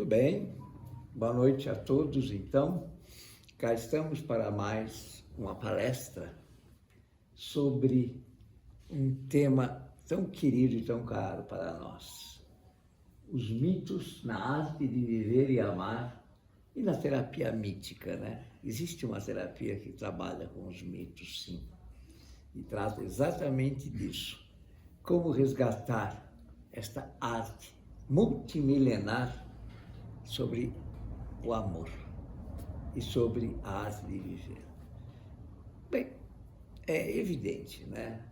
Muito bem, boa noite a todos. Então, cá estamos para mais uma palestra sobre um tema tão querido e tão caro para nós: os mitos na arte de viver e amar e na terapia mítica, né? Existe uma terapia que trabalha com os mitos, sim, e trata exatamente disso. Como resgatar esta arte multimilenar sobre o amor e sobre a arte de viver. Bem, é evidente, né?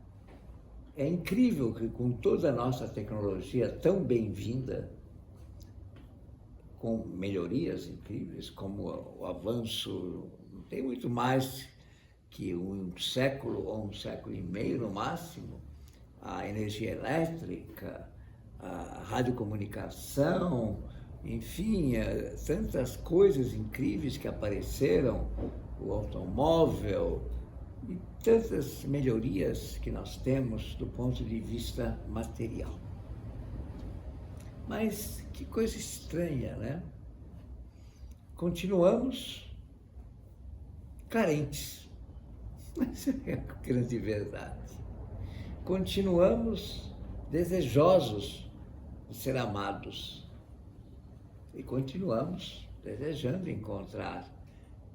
É incrível que com toda a nossa tecnologia tão bem-vinda, com melhorias incríveis, como o avanço, não tem muito mais que um século ou um século e meio no máximo, a energia elétrica, a radiocomunicação, enfim, tantas coisas incríveis que apareceram, o automóvel e tantas melhorias que nós temos do ponto de vista material. Mas que coisa estranha, né? Continuamos carentes. Essa é a grande verdade. Continuamos desejosos de ser amados. E continuamos desejando encontrar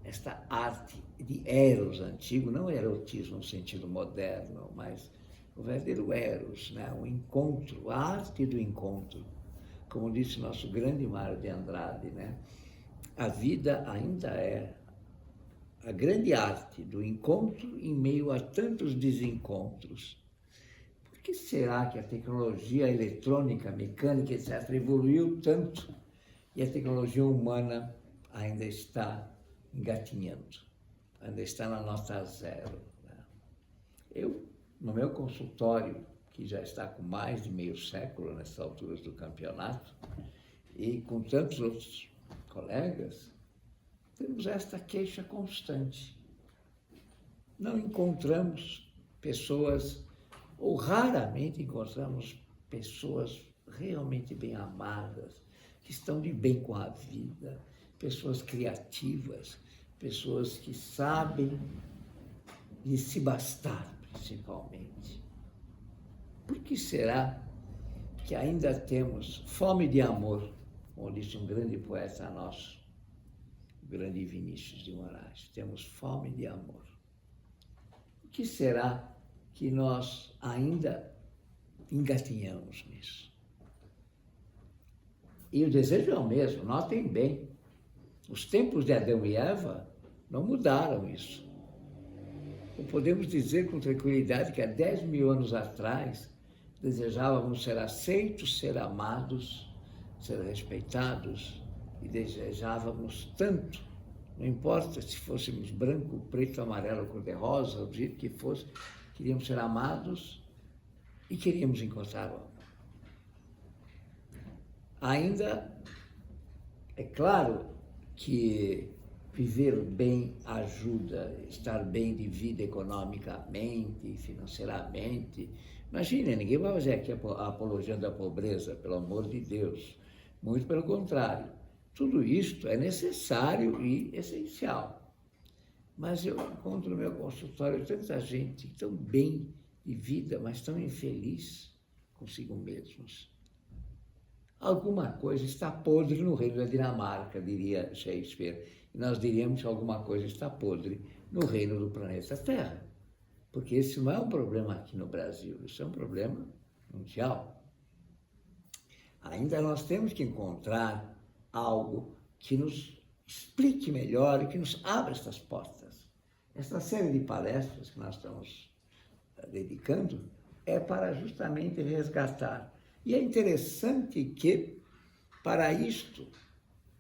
esta arte de eros antigo, não erotismo no sentido moderno, mas o verdadeiro eros, né? O encontro, a arte do encontro. Como disse nosso grande Mário de Andrade, né? A vida ainda é a grande arte do encontro em meio a tantos desencontros. Por que será que a tecnologia eletrônica, mecânica, etc., evoluiu tanto e a tecnologia humana ainda está engatinhando, ainda está na nota zero, né? Eu, no meu consultório, que já está com mais de meio século nessas alturas do campeonato, e com tantos outros colegas, temos esta queixa constante. Não encontramos pessoas, ou raramente encontramos pessoas realmente bem amadas, que estão de bem com a vida, pessoas criativas, pessoas que sabem de se bastar, principalmente. Por que será que ainda temos fome de amor, como disse um grande poeta nosso, o grande Vinícius de Moraes? Temos fome de amor. Por que será que nós ainda engatinhamos nisso? E o desejo é o mesmo, notem bem. Os tempos de Adão e Eva não mudaram isso. Ou podemos dizer com tranquilidade que há 10 mil anos atrás desejávamos ser aceitos, ser amados, ser respeitados, e desejávamos tanto, não importa se fôssemos branco, preto, amarelo, cor-de-rosa, do jeito que fosse, queríamos ser amados e queríamos encontrar o amor. Ainda é claro que viver bem ajuda, estar bem de vida economicamente, financeiramente. Imagina, ninguém vai fazer aqui a apologia da pobreza, pelo amor de Deus. Muito pelo contrário. Tudo isto é necessário e essencial. Mas eu encontro no meu consultório tanta gente tão bem de vida, mas tão infeliz consigo mesmos. Alguma coisa está podre no reino da Dinamarca, diria Shakespeare. E nós diríamos que alguma coisa está podre no reino do planeta Terra. Porque esse não é um problema aqui no Brasil, isso é um problema mundial. Ainda nós temos que encontrar algo que nos explique melhor e que nos abra estas portas. Esta série de palestras que nós estamos dedicando é para justamente resgatar. E é interessante que, para isto,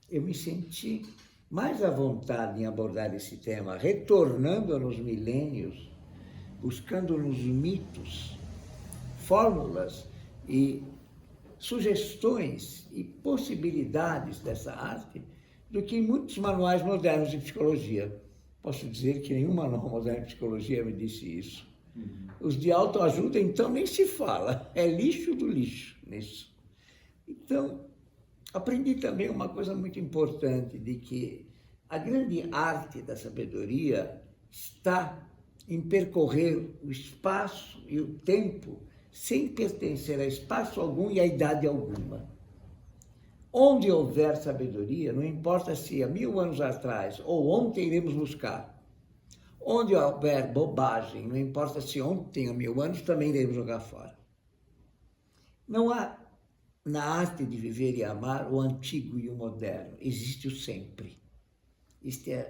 eu me senti mais à vontade em abordar esse tema, retornando nos milênios, buscando nos mitos, fórmulas e sugestões e possibilidades dessa arte, do que em muitos manuais modernos de psicologia. Posso dizer que nenhum manual moderno de psicologia me disse isso. Os de autoajuda, então, nem se fala. É lixo do lixo nisso. Então, Aprendi também uma coisa muito importante, de que a grande arte da sabedoria está em percorrer o espaço e o tempo sem pertencer a espaço algum e a idade alguma. Onde houver sabedoria, não importa se há 1000 anos atrás ou ontem iremos buscar. Onde houver bobagem, não importa se ontem ou 1000 anos, também iremos jogar fora. Não há na arte de viver e amar o antigo e o moderno, existe o sempre.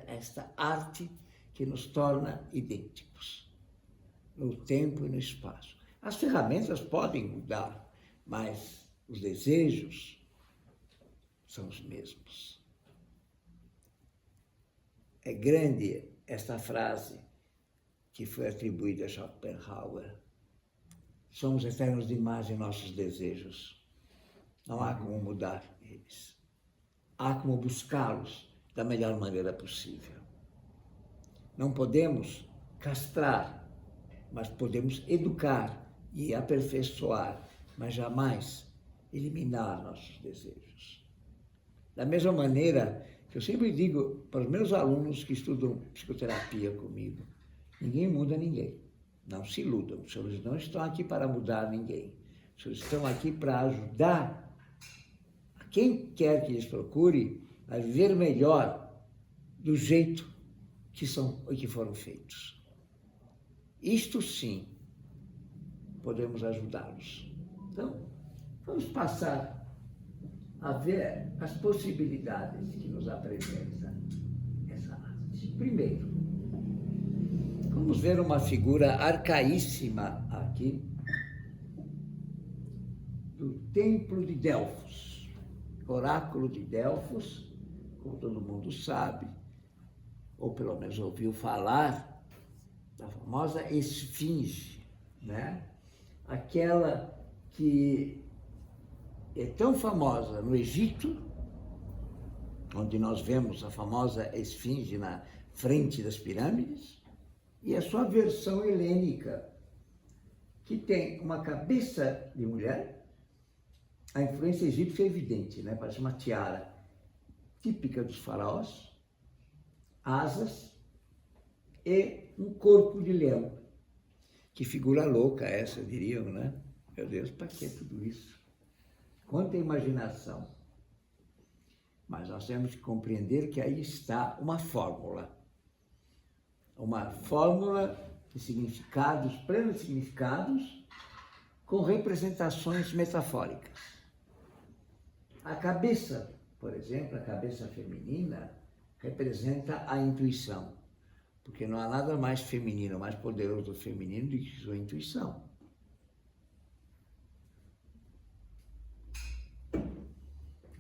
Esta arte que nos torna idênticos, no tempo e no espaço. As ferramentas podem mudar, mas os desejos são os mesmos. É grande esta frase que foi atribuída a Schopenhauer. Somos eternos demais em nossos desejos. Não há como mudar eles. Há como buscá-los da melhor maneira possível. Não podemos castrar, mas podemos educar e aperfeiçoar, mas jamais eliminar nossos desejos. Da mesma maneira que eu sempre digo para os meus alunos que estudam psicoterapia comigo, ninguém muda ninguém. Não se iludam, os senhores não estão aqui para mudar ninguém. Os senhores estão aqui para ajudar a quem quer que lhes procure a viver melhor do jeito que foram feitos. Isto sim, podemos ajudá-los. Então, vamos passar a ver as possibilidades que nos apresenta essa arte. Primeiro, vamos ver uma figura arcaíssima aqui do Templo de Delfos, Oráculo de Delfos, como todo mundo sabe, ou pelo menos ouviu falar, da famosa esfinge, né? Aquela que é tão famosa no Egito, onde nós vemos a famosa esfinge na frente das pirâmides, e a sua versão helênica, que tem uma cabeça de mulher. A influência egípcia é evidente, né? Parece uma tiara típica dos faraós, asas e um corpo de leão. Que figura louca essa, diriam, né? Meu Deus, para que tudo isso? Quanta imaginação! Mas nós temos que compreender que aí está uma fórmula de significados, plenos significados, com representações metafóricas. A cabeça, por exemplo, a cabeça feminina, representa a intuição, porque não há nada mais feminino, mais poderoso do feminino do que sua intuição.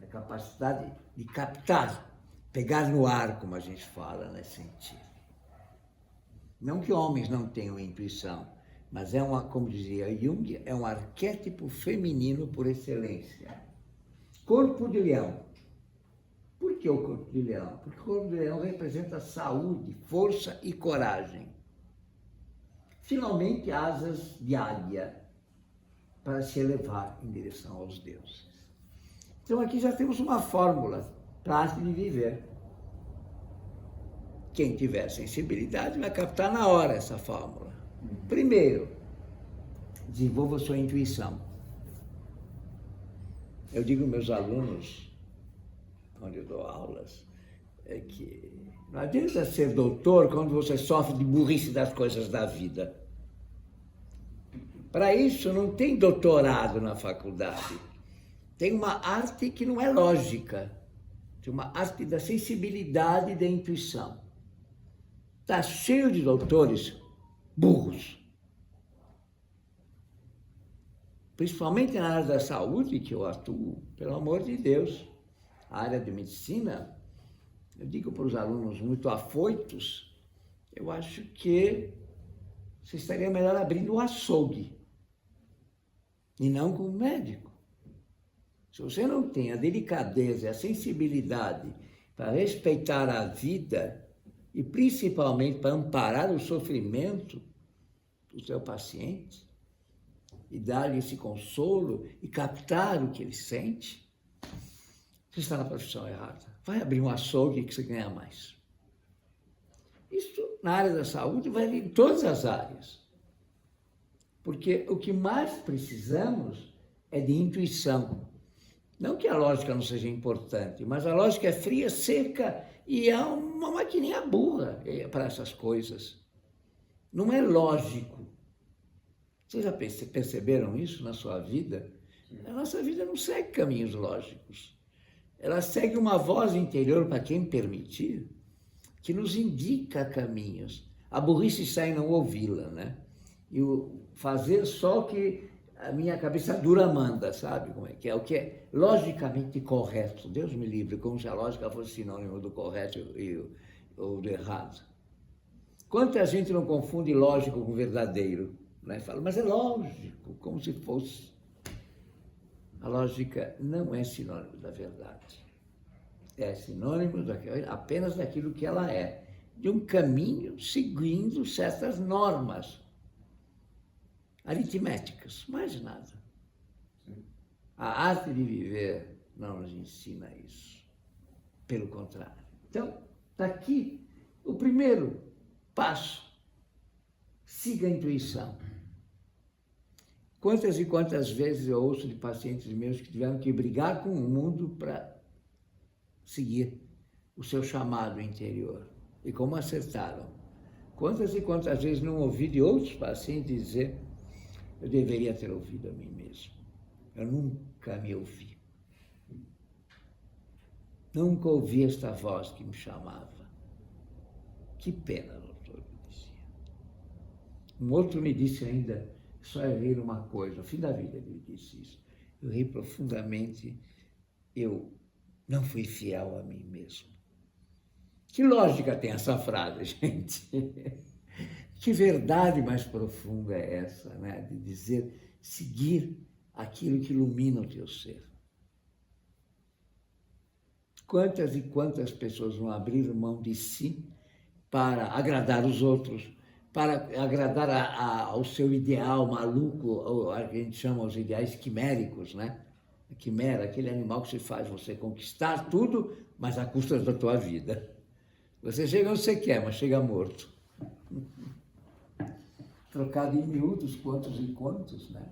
A capacidade de captar, pegar no ar, como a gente fala, né? Sentir. Não que homens não tenham intuição, mas como dizia Jung, é um arquétipo feminino por excelência. Corpo de leão. Por que o corpo de leão? Porque o corpo de leão representa saúde, força e coragem. Finalmente, asas de águia para se elevar em direção aos deuses. Então aqui já temos uma fórmula para a arte de viver. Quem tiver sensibilidade vai captar na hora essa fórmula. Primeiro, desenvolva sua intuição. Eu digo aos meus alunos, onde eu dou aulas, é que não adianta ser doutor quando você sofre de burrice das coisas da vida. Para isso não tem doutorado na faculdade. Tem uma arte que não é lógica. Tem uma arte da sensibilidade e da intuição. Está cheio de doutores burros. Principalmente na área da saúde, que eu atuo, pelo amor de Deus. A área de medicina, eu digo para os alunos muito afoitos, eu acho que você estaria melhor abrindo um açougue e não como médico. Se você não tem a delicadeza e a sensibilidade para respeitar a vida e principalmente para amparar o sofrimento do seu paciente e dar-lhe esse consolo e captar o que ele sente, você está na profissão errada. Vai abrir um açougue que você ganha mais. Isso, na área da saúde, vai em todas as áreas. Porque o que mais precisamos é de intuição. Não que a lógica não seja importante, mas a lógica é fria, seca e é uma maquininha burra para essas coisas. Não é lógico. Vocês já perceberam isso na sua vida? A nossa vida não segue caminhos lógicos. Ela segue uma voz interior, para quem permitir, que nos indica caminhos. A burrice está em não ouvi-la, né? E o fazer só o que a minha cabeça dura manda, sabe como é? Que é o que é logicamente correto. Deus me livre, como se a lógica fosse sinônimo do correto ou do errado. Quanta gente não confunde lógico com verdadeiro, né? Fala, mas é lógico, como se fosse. A lógica não é sinônimo da verdade. É sinônimo apenas daquilo que ela é, de um caminho seguindo certas normas aritméticas, mais nada. A arte de viver não nos ensina isso. Pelo contrário. Então, está aqui o primeiro passo. Siga a intuição. Quantas e quantas vezes eu ouço de pacientes meus que tiveram que brigar com o mundo para seguir o seu chamado interior. E como acertaram. Quantas e quantas vezes não ouvi de outros pacientes dizer: eu deveria ter ouvido a mim mesmo. Eu nunca me ouvi. Nunca ouvi esta voz que me chamava. Que pena, doutor, me dizia. Um outro me disse ainda, só errei numa coisa, no fim da vida ele disse isso. Eu errei profundamente, eu não fui fiel a mim mesmo. Que lógica tem essa frase, gente? Que verdade mais profunda é essa, né? De dizer, seguir aquilo que ilumina o teu ser. Quantas e quantas pessoas vão abrir mão de si para agradar os outros, para agradar ao seu ideal maluco, ou a gente chama os ideais quiméricos, né? A quimera, aquele animal que se faz você conquistar tudo, mas à custa da tua vida. Você chega onde você quer, mas chega morto. Trocado em miúdos, quantos e quantos, né?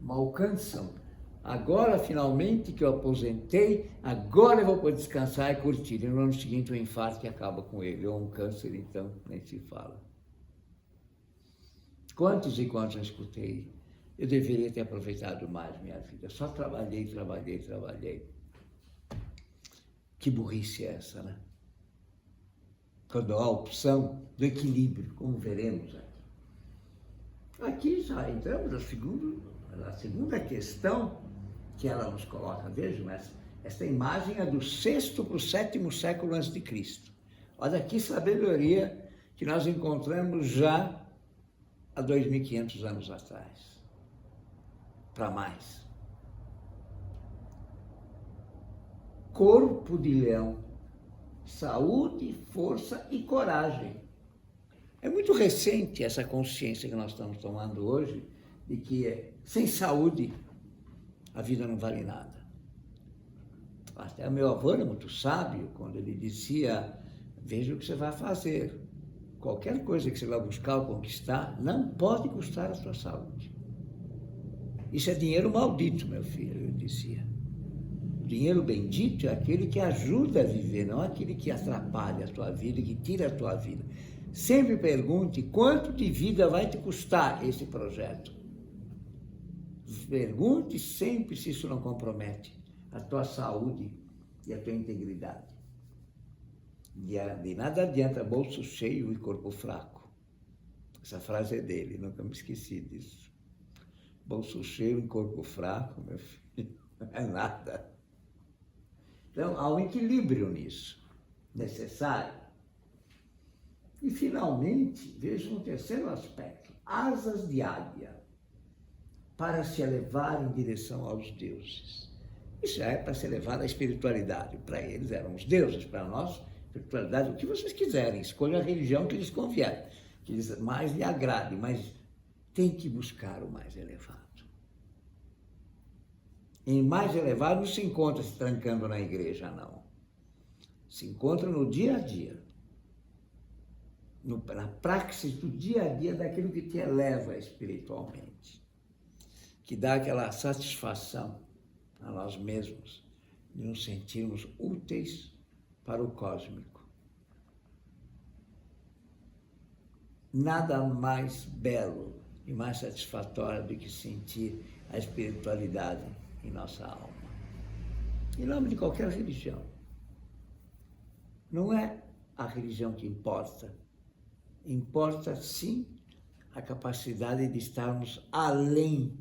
Não alcançam. Agora, finalmente, que eu aposentei, agora eu vou poder descansar e curtir. E no ano seguinte, um infarto que acaba com ele, ou um câncer, então, nem se fala. Quantos e quantos eu escutei? Eu deveria ter aproveitado mais minha vida. Só trabalhei. Que burrice é essa, né? Quando há a opção do equilíbrio, como veremos aqui. Aqui já entramos na segunda questão que ela nos coloca. Vejam, esta imagem é do 6º para o 7º século antes de Cristo. Olha que sabedoria que nós encontramos já há 2.500 anos atrás. Para mais. Corpo de leão, saúde, força e coragem. É muito recente essa consciência que nós estamos tomando hoje, de que sem saúde a vida não vale nada. Até meu avô era muito sábio quando ele dizia: veja o que você vai fazer. Qualquer coisa que você vai buscar ou conquistar não pode custar a sua saúde. Isso é dinheiro maldito, meu filho, eu dizia. O dinheiro bendito é aquele que ajuda a viver, não aquele que atrapalha a tua vida, que tira a tua vida. Sempre pergunte quanto de vida vai te custar esse projeto. Pergunte sempre se isso não compromete a tua saúde e a tua integridade. De nada adianta bolso cheio e corpo fraco. Essa frase é dele, nunca me esqueci disso. Bolso cheio e corpo fraco, meu filho, não é nada. Então, há um equilíbrio nisso, necessário. E, finalmente, veja um terceiro aspecto, asas de águia, para se elevar em direção aos deuses. Isso é para se elevar à espiritualidade. Para eles eram os deuses, para nós, espiritualidade, o que vocês quiserem, escolha a religião que lhes convier, que lhes mais lhe agrade, mas tem que buscar o mais elevado. em mais elevado, não se encontra se trancando na igreja, não. Se encontra no dia a dia, na praxis do dia a dia daquilo que te eleva espiritualmente, que dá aquela satisfação a nós mesmos de nos sentirmos úteis para o cósmico. Nada mais belo e mais satisfatório do que sentir a espiritualidade em nossa alma. Em nome de qualquer religião. Não é a religião que importa. Importa, sim, a capacidade de estarmos além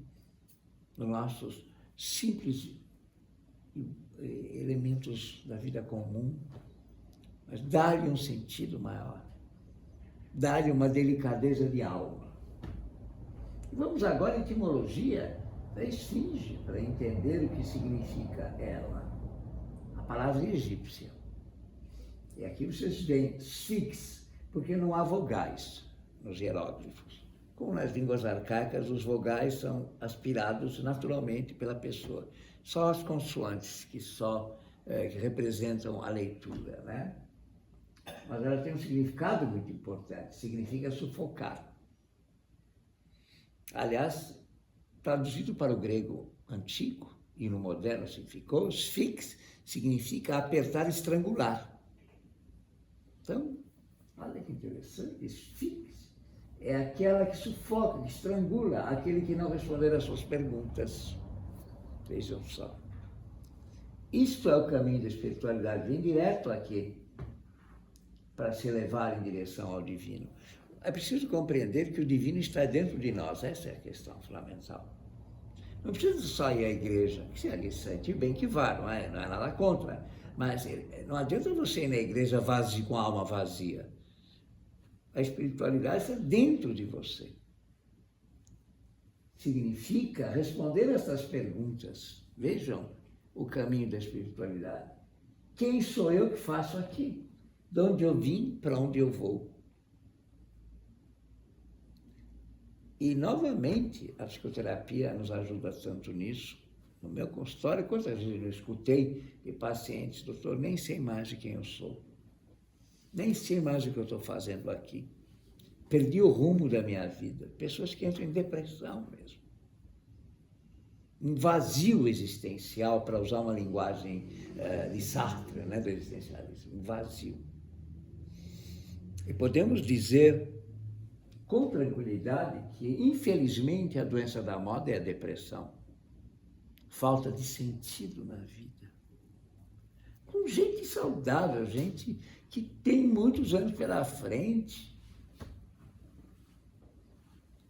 dos nossos simples elementos da vida comum, mas dar-lhe um sentido maior, dar-lhe uma delicadeza de alma. Vamos agora à etimologia da esfinge, para entender o que significa ela. A palavra egípcia. E aqui vocês veem sphinx, porque não há vogais nos hieróglifos. Como nas línguas arcaicas, os vogais são aspirados naturalmente pela pessoa. Só as consoantes que representam a leitura, né? Mas ela tem um significado muito importante, significa sufocar. Aliás, traduzido para o grego antigo e no moderno significou, sphinx significa apertar, estrangular. Então, olha que interessante, sphinx é aquela que sufoca, que estrangula aquele que não responder às suas perguntas. Vejam só. Isto é o caminho da espiritualidade, vem direto aqui, para se elevar em direção ao divino. É preciso compreender que o divino está dentro de nós, essa é a questão fundamental. Não precisa só ir à igreja, que se sente bem que vá, não é nada contra, mas não adianta você ir na igreja vazio, com a alma vazia. A espiritualidade está dentro de você. Significa responder essas perguntas. Vejam o caminho da espiritualidade. Quem sou eu que faço aqui? De onde eu vim, para onde eu vou? E, novamente, a psicoterapia nos ajuda tanto nisso. No meu consultório, quantas vezes eu escutei de pacientes, doutor, nem sei mais de quem eu sou. Nem sei mais o que eu estou fazendo aqui. Perdi o rumo da minha vida. Pessoas que entram em depressão mesmo. Um vazio existencial, para usar uma linguagem de Sartre, né, do existencialismo. Um vazio. E podemos dizer com tranquilidade que, infelizmente, a doença da moda é a depressão. Falta de sentido na vida. Com gente saudável, gente que tem muitos anos pela frente.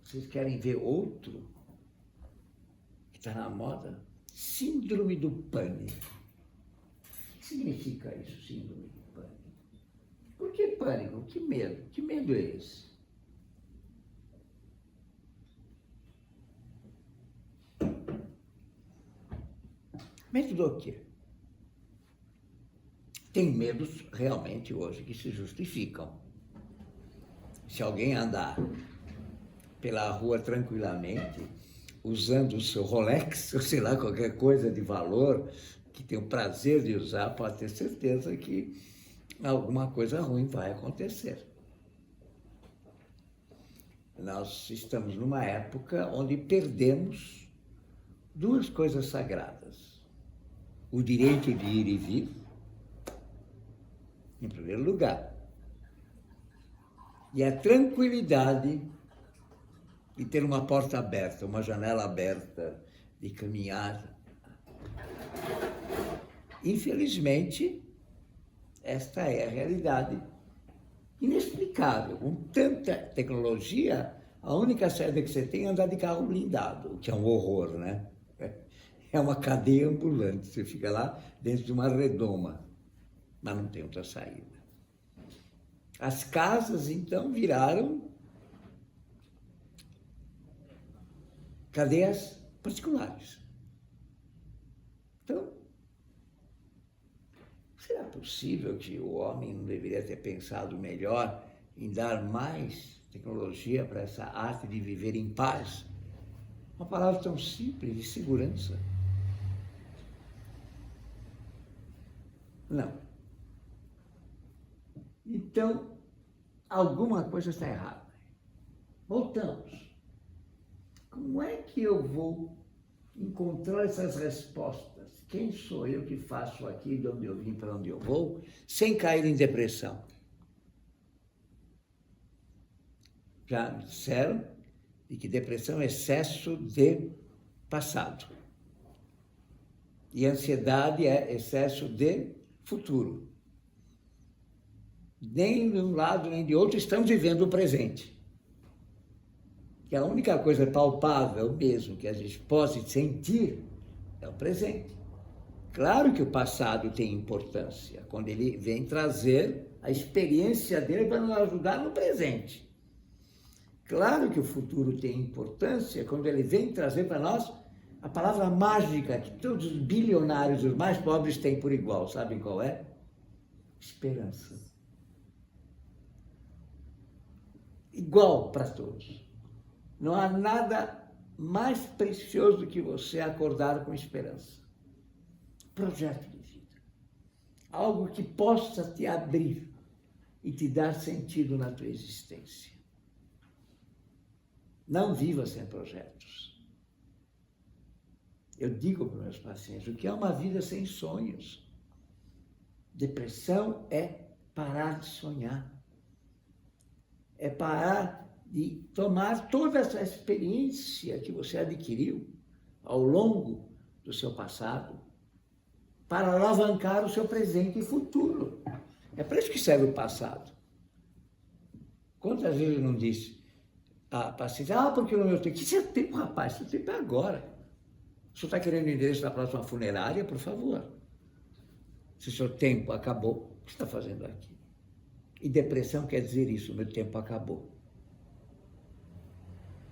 Vocês querem ver outro que está na moda? Síndrome do pânico. O que significa isso, síndrome do pânico? Por que pânico? Que medo? Que medo é esse? Medo do quê? Tem medos realmente hoje que se justificam. Se alguém andar pela rua tranquilamente, usando o seu Rolex, ou sei lá, qualquer coisa de valor, que tem o prazer de usar, pode ter certeza que alguma coisa ruim vai acontecer. Nós estamos numa época onde perdemos duas coisas sagradas. O direito de ir e vir, em primeiro lugar, e a tranquilidade de ter uma porta aberta, uma janela aberta, de caminhar. Infelizmente, esta é a realidade inexplicável. Com tanta tecnologia, a única saída que você tem é andar de carro blindado, o que é um horror, né? É uma cadeia ambulante, você fica lá dentro de uma redoma, mas não tem outra saída. As casas, então, viraram cadeias particulares. Então, será possível que o homem não deveria ter pensado melhor em dar mais tecnologia para essa arte de viver em paz? Uma palavra tão simples, de segurança. Não. Então, alguma coisa está errada. Voltamos. Como é que eu vou encontrar essas respostas? Quem sou eu que faço aqui, de onde eu vim, para onde eu vou, sem cair em depressão? Já me disseram de que depressão é excesso de passado. E ansiedade é excesso de futuro. Nem de um lado nem de outro estamos vivendo o presente. Que a única coisa palpável mesmo que a gente pode sentir é o presente. Claro que o passado tem importância, quando ele vem trazer a experiência dele para nos ajudar no presente. Claro que o futuro tem importância quando ele vem trazer para nós a palavra mágica que todos os bilionários, os mais pobres, têm por igual. Sabem qual é? Esperança. Igual para todos. Não há nada mais precioso do que você acordar com esperança. Projeto de vida. Algo que possa te abrir e te dar sentido na tua existência. Não viva sem projetos. Eu digo para os meus pacientes, o que é uma vida sem sonhos? Depressão é parar de sonhar. É parar de tomar toda essa experiência que você adquiriu ao longo do seu passado para alavancar o seu presente e futuro. É para isso que serve o passado. Quantas vezes eu não disse a paciente, porque no meu tempo, que seu tempo, rapaz, seu tempo é agora. O senhor está querendo o endereço da próxima funerária, por favor. Se o seu tempo acabou, o que você está fazendo aqui? E depressão quer dizer isso, meu tempo acabou.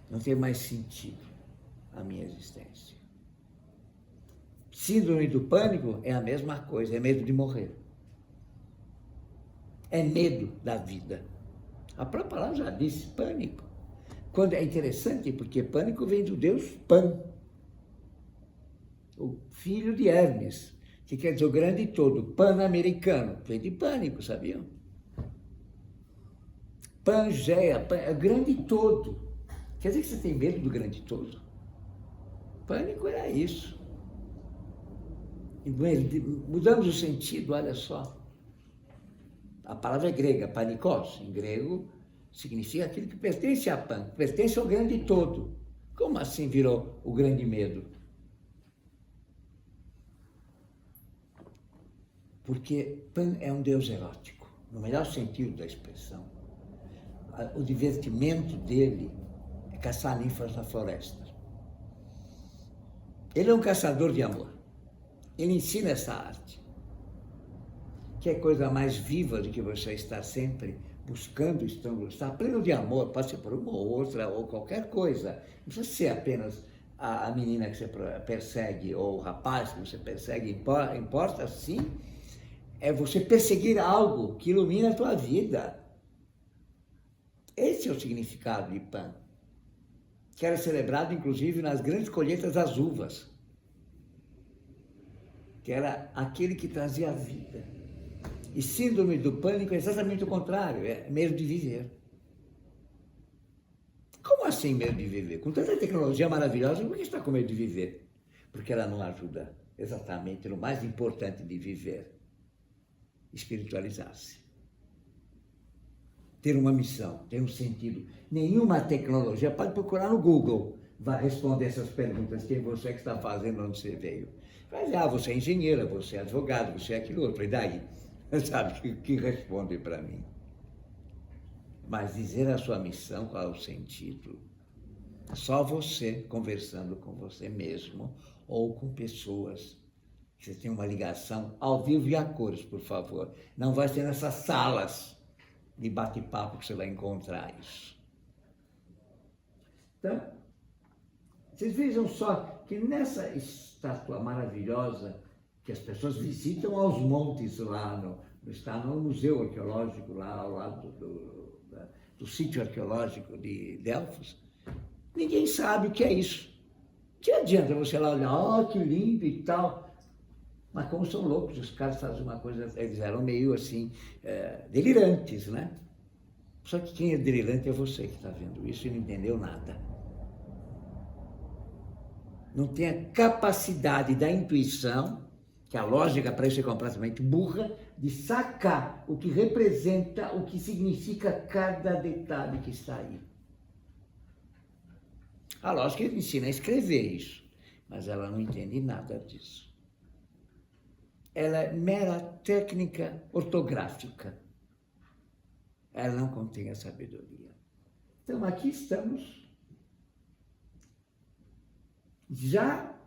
Não tem mais sentido a minha existência. Síndrome do pânico é a mesma coisa, é medo de morrer. É medo da vida. A própria palavra já disse, pânico. Quando é interessante, porque pânico vem do deus Pan, o filho de Hermes, que quer dizer o grande todo, pan-americano, vem de pânico, sabiam? Pangeia, é o grande todo. Quer dizer que você tem medo do grande todo? Pânico era isso. Mudamos o sentido, olha só. A palavra é grega, panikos, em grego, significa aquilo que pertence a Pan, que pertence ao grande todo. Como assim virou o grande medo? Porque Pan é um deus erótico, no melhor sentido da expressão. O divertimento dele é caçar ninfas na floresta. Ele é um caçador de amor. Ele ensina essa arte. Que é coisa mais viva do que você estar sempre buscando, estar pleno de amor, pode ser por uma ou outra, ou qualquer coisa. Não precisa ser apenas a menina que você persegue, ou o rapaz que você persegue, importa sim, é você perseguir algo que ilumina a tua vida. Esse é o significado de Pan, que era celebrado, inclusive, nas grandes colheitas das uvas, que era aquele que trazia a vida. E síndrome do pânico é exatamente o contrário, é medo de viver. Como assim medo de viver? Com tanta tecnologia maravilhosa, por que está com medo de viver? Porque ela não ajuda exatamente no mais importante de viver, espiritualizar-se. Ter uma missão, ter um sentido. Nenhuma tecnologia, pode procurar no Google, vai responder essas perguntas, quem você que está fazendo, onde você veio. Vai dizer, você é engenheira, você é advogado, você é aquilo outro, e daí? Sabe, que responde para mim. Mas dizer a sua missão, qual é o sentido? Só você conversando com você mesmo ou com pessoas que você tem uma ligação ao vivo e a cores, por favor. Não vai ser nessas salas de bate-papo que você vai encontrar isso. Então, vocês vejam só que nessa estátua maravilhosa que as pessoas visitam aos montes lá, está no Museu Arqueológico, lá ao lado do sítio arqueológico de Delfos, ninguém sabe o que é isso. Que adianta você lá olhar, que lindo e tal. Mas como são loucos, os caras fazem uma coisa, eles eram meio assim, delirantes, né? Só que quem é delirante é você que está vendo isso e não entendeu nada. Não tem a capacidade da intuição, que a lógica para isso é completamente burra, de sacar o que representa, o que significa cada detalhe que está aí. A lógica ensina a escrever isso, mas ela não entende nada disso. Ela é mera técnica ortográfica. Ela não contém a sabedoria. Então, aqui estamos, já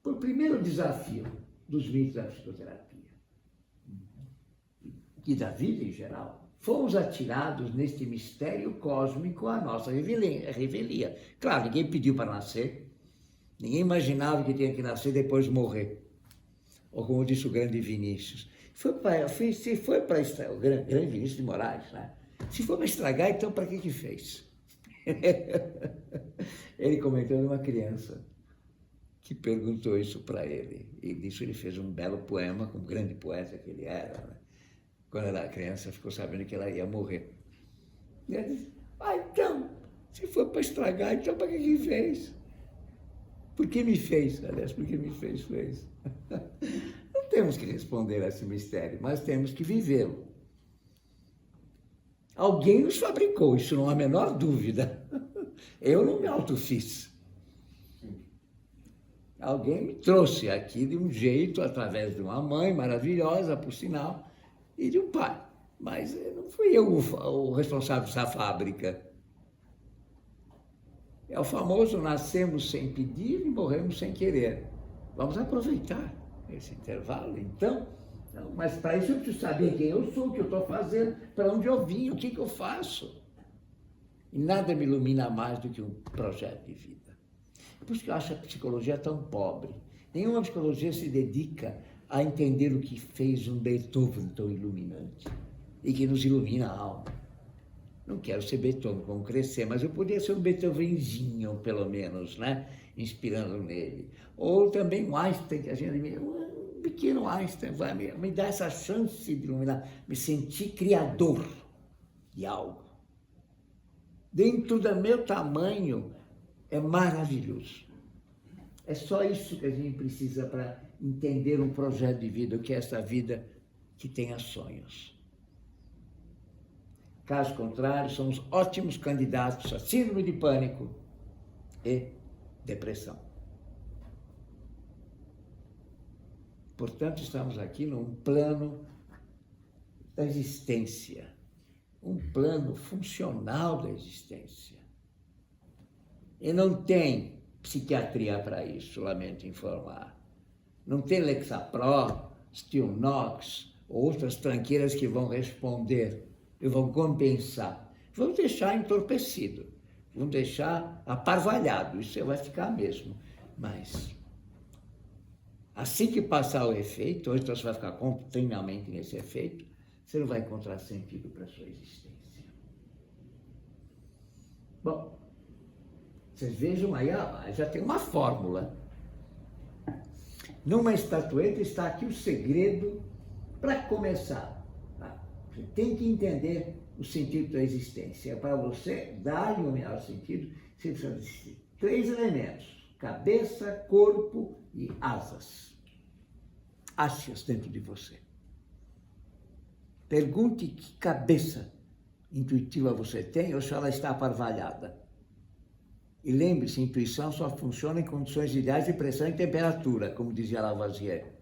por primeiro desafio dos mitos da psicoterapia e da vida em geral. Fomos atirados neste mistério cósmico à nossa revelia. Claro, ninguém pediu para nascer, ninguém imaginava que tinha que nascer e depois morrer. Ou como disse o grande Vinícius, se foi para o grande Vinícius de Moraes, né? Se for para estragar, então para que fez? Ele comentou de uma criança que perguntou isso para ele. E disso ele fez um belo poema, como grande poeta que ele era, né? Quando era criança, ficou sabendo que ela ia morrer. E ele disse, então, se for para estragar, então para que fez? Por que me fez? Aliás, por que me fez? Não temos que responder a esse mistério, mas temos que vivê-lo. Alguém nos fabricou, isso não há a menor dúvida. Eu não me autofiz. Alguém me trouxe aqui de um jeito, através de uma mãe maravilhosa, por sinal, e de um pai. Mas não fui eu o responsável dessa fábrica. É o famoso nascemos sem pedir e morremos sem querer. Vamos aproveitar esse intervalo, então. Mas para isso eu preciso saber quem eu sou, o que eu estou fazendo, para onde eu vim, o que eu faço. E nada me ilumina mais do que um projeto de vida. É por isso que eu acho a psicologia tão pobre. Nenhuma psicologia se dedica a entender o que fez um Beethoven tão iluminante e que nos ilumina a alma. Não quero ser Beethoven, como crescer, mas eu poderia ser um Beethovenzinho, pelo menos, né? Inspirando nele. Ou também um Einstein, que a gente admira, um pequeno Einstein, vai me dar essa chance de iluminar, me sentir criador de algo. Dentro do meu tamanho, é maravilhoso. É só isso que a gente precisa para entender um projeto de vida, o que é essa vida que tenha sonhos. Caso contrário, somos ótimos candidatos a síndrome de pânico e depressão. Portanto, estamos aqui num plano da existência, um plano funcional da existência. E não tem psiquiatria para isso, lamento informar. Não tem Lexapro, Stilnox, ou outras tranqueiras que vão responder e vão compensar. Vão deixar entorpecido, vão deixar aparvalhado, isso vai ficar mesmo. Mas, assim que passar o efeito, ou então você vai ficar continuamente nesse efeito, você não vai encontrar sentido para a sua existência. Bom, vocês vejam aí, já tem uma fórmula. Numa estatueta está aqui o segredo para começar. Você tem que entender o sentido da existência. Para você dar-lhe um melhor sentido, você precisa de 3 elementos: cabeça, corpo e asas. Ache-as dentro de você. Pergunte que cabeça intuitiva você tem ou se ela está aparvalhada. E lembre-se, intuição só funciona em condições ideais de pressão e temperatura, como dizia Lavoisier.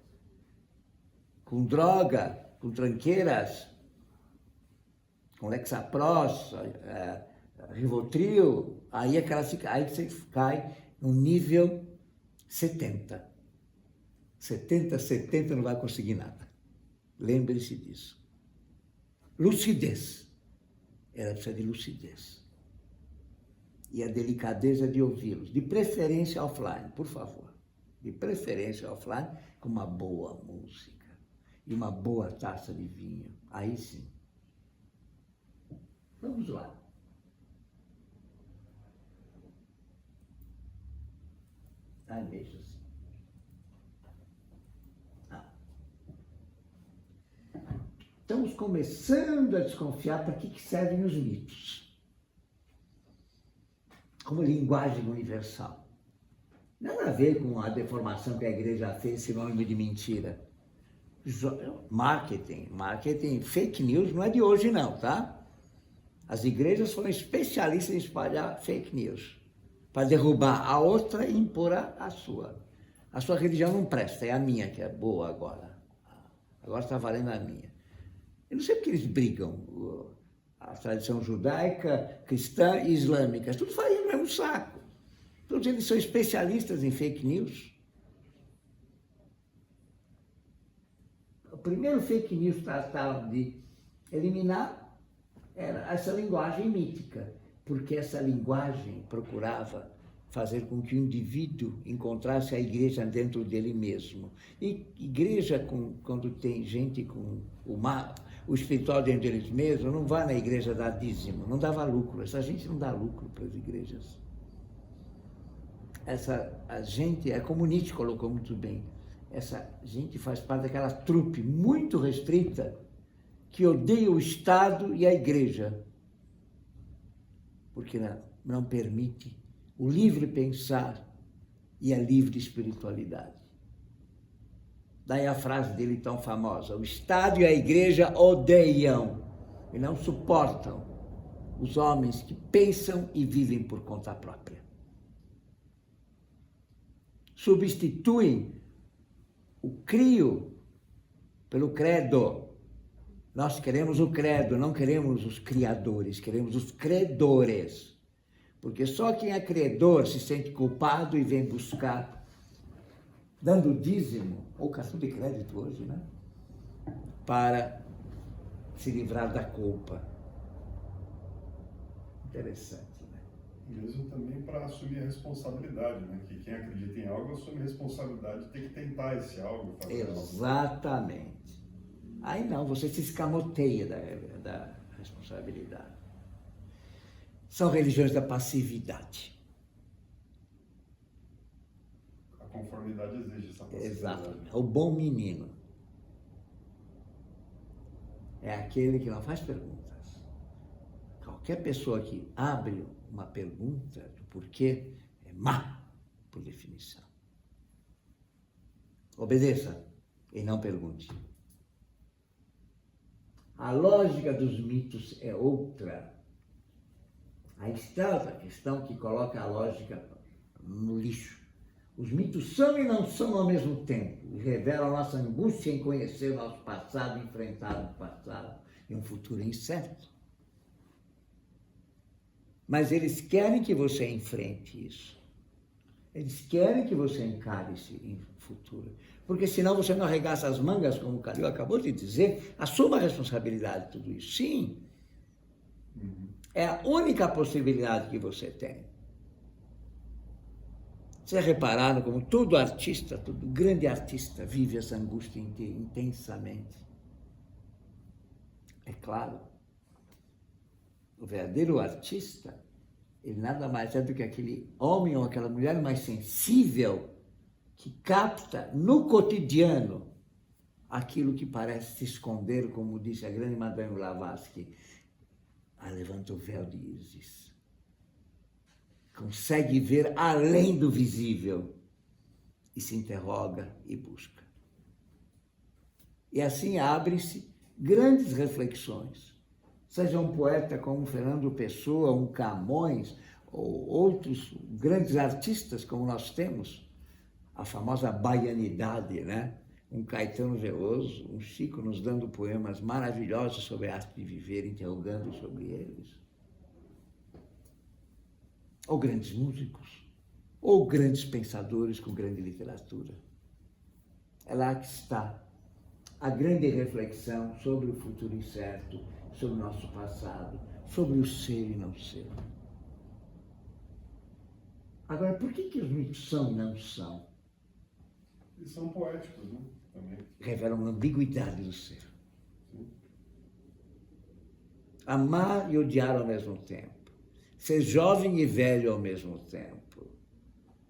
Com droga, com tranqueiras, com Lexapros, Rivotril, aí você cai no nível 70. 70 não vai conseguir nada. Lembre-se disso. Lucidez. Ela precisa de lucidez. E a delicadeza de ouvi-los. De preferência offline, por favor. De preferência offline, com uma boa música. E uma boa taça de vinho. Aí sim. Vamos lá. Ai, mesmo assim. Estamos começando a desconfiar para que servem os mitos, como linguagem universal. Nada a ver com a deformação que a igreja fez, sinônimo de mentira. Marketing, fake news não é de hoje não, tá? As igrejas foram especialistas em espalhar fake news, para derrubar a outra e impor a sua. A sua religião não presta, é a minha que é boa agora. Agora está valendo a minha. Eu não sei porque eles brigam. A tradição judaica, cristã e islâmica, tudo faz no mesmo saco. Todos eles são especialistas em fake news. O primeiro fake news que tratavam de eliminar era essa linguagem mítica, porque essa linguagem procurava fazer com que o indivíduo encontrasse a igreja dentro dele mesmo. E igreja, quando tem gente com o espiritual dentro deles mesmos, não vai na igreja dar dízimo, não dava lucro. Essa gente não dá lucro para as igrejas. A gente, a Comunite colocou muito bem, essa gente faz parte daquela trupe muito restrita que odeia o Estado e a igreja, porque não permite o livre pensar e a livre espiritualidade. Daí a frase dele tão famosa: o Estado e a igreja odeiam e não suportam os homens que pensam e vivem por conta própria. Substituem o crio pelo credo. Nós queremos o credo, não queremos os criadores, queremos os credores. Porque só quem é credor se sente culpado e vem buscar, dando dízimo, ou cartão de crédito hoje, né? Para se livrar da culpa. Interessante, né? Mesmo também para assumir a responsabilidade, né? Que quem acredita em algo assume a responsabilidade de ter que tentar esse algo. Fazer Exatamente. Algo. Aí não, você se escamoteia da responsabilidade. São religiões da passividade. A conformidade exige essa passividade. Exatamente. O bom menino é aquele que não faz perguntas. Qualquer pessoa que abre uma pergunta do porquê é má, por definição. Obedeça e não pergunte. A lógica dos mitos é outra. Aí está a questão que coloca a lógica no lixo. Os mitos são e não são ao mesmo tempo, e revelam a nossa angústia em conhecer o nosso passado, enfrentar o passado e um futuro incerto. Mas eles querem que você enfrente isso. Eles querem que você encare esse futuro. Porque senão você não arregaça as mangas, como o Calil acabou de dizer, assuma a responsabilidade de tudo isso. Sim. É a única possibilidade que você tem. Vocês repararam como todo artista, todo grande artista vive essa angústia intensamente. É claro, o verdadeiro artista, ele nada mais é do que aquele homem ou aquela mulher mais sensível que capta no cotidiano aquilo que parece se esconder, como disse a grande Madame Blavatsky, levanta o véu de Isis. Consegue ver além do visível e se interroga e busca. E assim abrem-se grandes reflexões. Seja um poeta como Fernando Pessoa, um Camões, ou outros grandes artistas como nós temos, a famosa baianidade, né? Um Caetano Veloso, um Chico nos dando poemas maravilhosos sobre a arte de viver, interrogando sobre eles. Ou grandes músicos, ou grandes pensadores com grande literatura. É lá que está a grande reflexão sobre o futuro incerto, sobre o nosso passado, sobre o ser e não ser. Agora, por que os mitos são e não são? Eles são poéticos, né? Também. Revelam a ambiguidade do ser. Sim. Amar e odiar ao mesmo tempo. Ser jovem e velho ao mesmo tempo.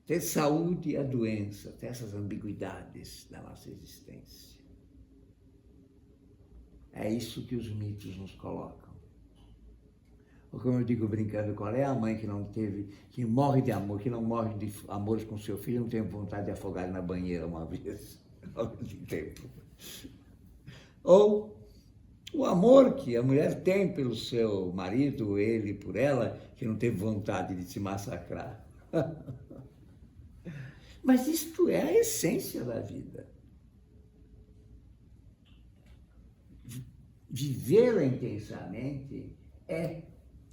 Ter saúde e a doença. Ter essas ambiguidades da nossa existência. É isso que os mitos nos colocam. Ou como eu digo brincando, qual é a mãe que não teve, que morre de amor, que não morre de amor com seu filho, não tem vontade de afogar na banheira uma vez, ao mesmo tempo. Ou o amor que a mulher tem pelo seu marido, ele por ela, que não teve vontade de se massacrar. Mas isto é a essência da vida. Vivê-la intensamente é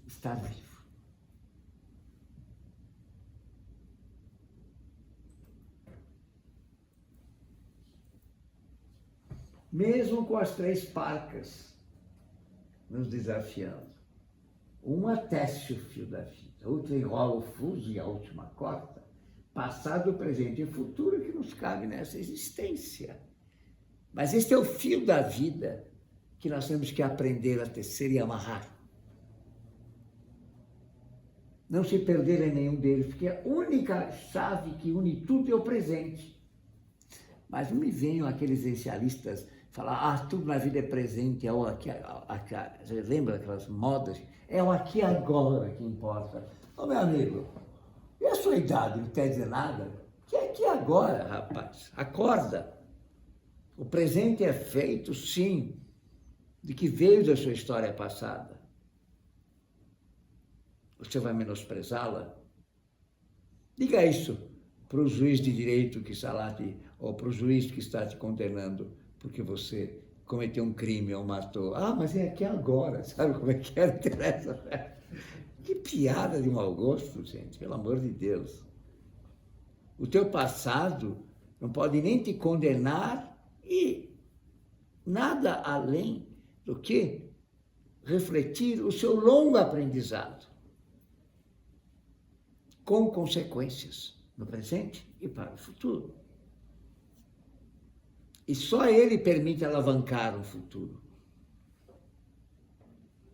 estar vivo. Mesmo com as 3 parcas nos desafiando. Uma tece o fio da vida, outra enrola o fuso e a última corta. Passado, presente e futuro que nos cabe nessa existência. Mas este é o fio da vida que nós temos que aprender a tecer e amarrar. Não se perder em nenhum deles, porque a única chave que une tudo é o presente. Mas não me venham aqueles essencialistas falar, tudo na vida é presente, é o aqui, você lembra daquelas modas? É o aqui e agora que importa. Ô meu amigo, e a sua idade não quer dizer nada? Que é aqui e agora, rapaz, acorda. O presente é feito, sim, de que veio da sua história passada. Você vai menosprezá-la? Diga isso para o juiz de direito que está lá, ou para o juiz que está te condenando, porque você cometeu um crime ou matou. Mas é aqui agora, sabe como é que é? Que piada de mau gosto, gente, pelo amor de Deus. O teu passado não pode nem te condenar e nada além do que refletir o seu longo aprendizado, com consequências no presente e para o futuro. E só ele permite alavancar o futuro.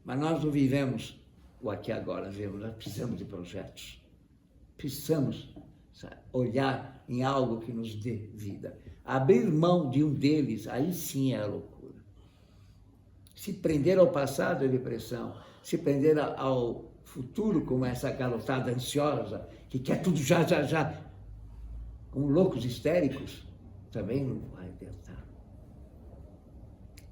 Mas nós não vivemos o aqui e agora, nós precisamos de projetos. Precisamos olhar em algo que nos dê vida. Abrir mão de um deles, aí sim é a loucura. Se prender ao passado é depressão. Se prender ao futuro, como essa garotada ansiosa, que quer tudo já, já, já, como loucos histéricos, também não vai adiantar.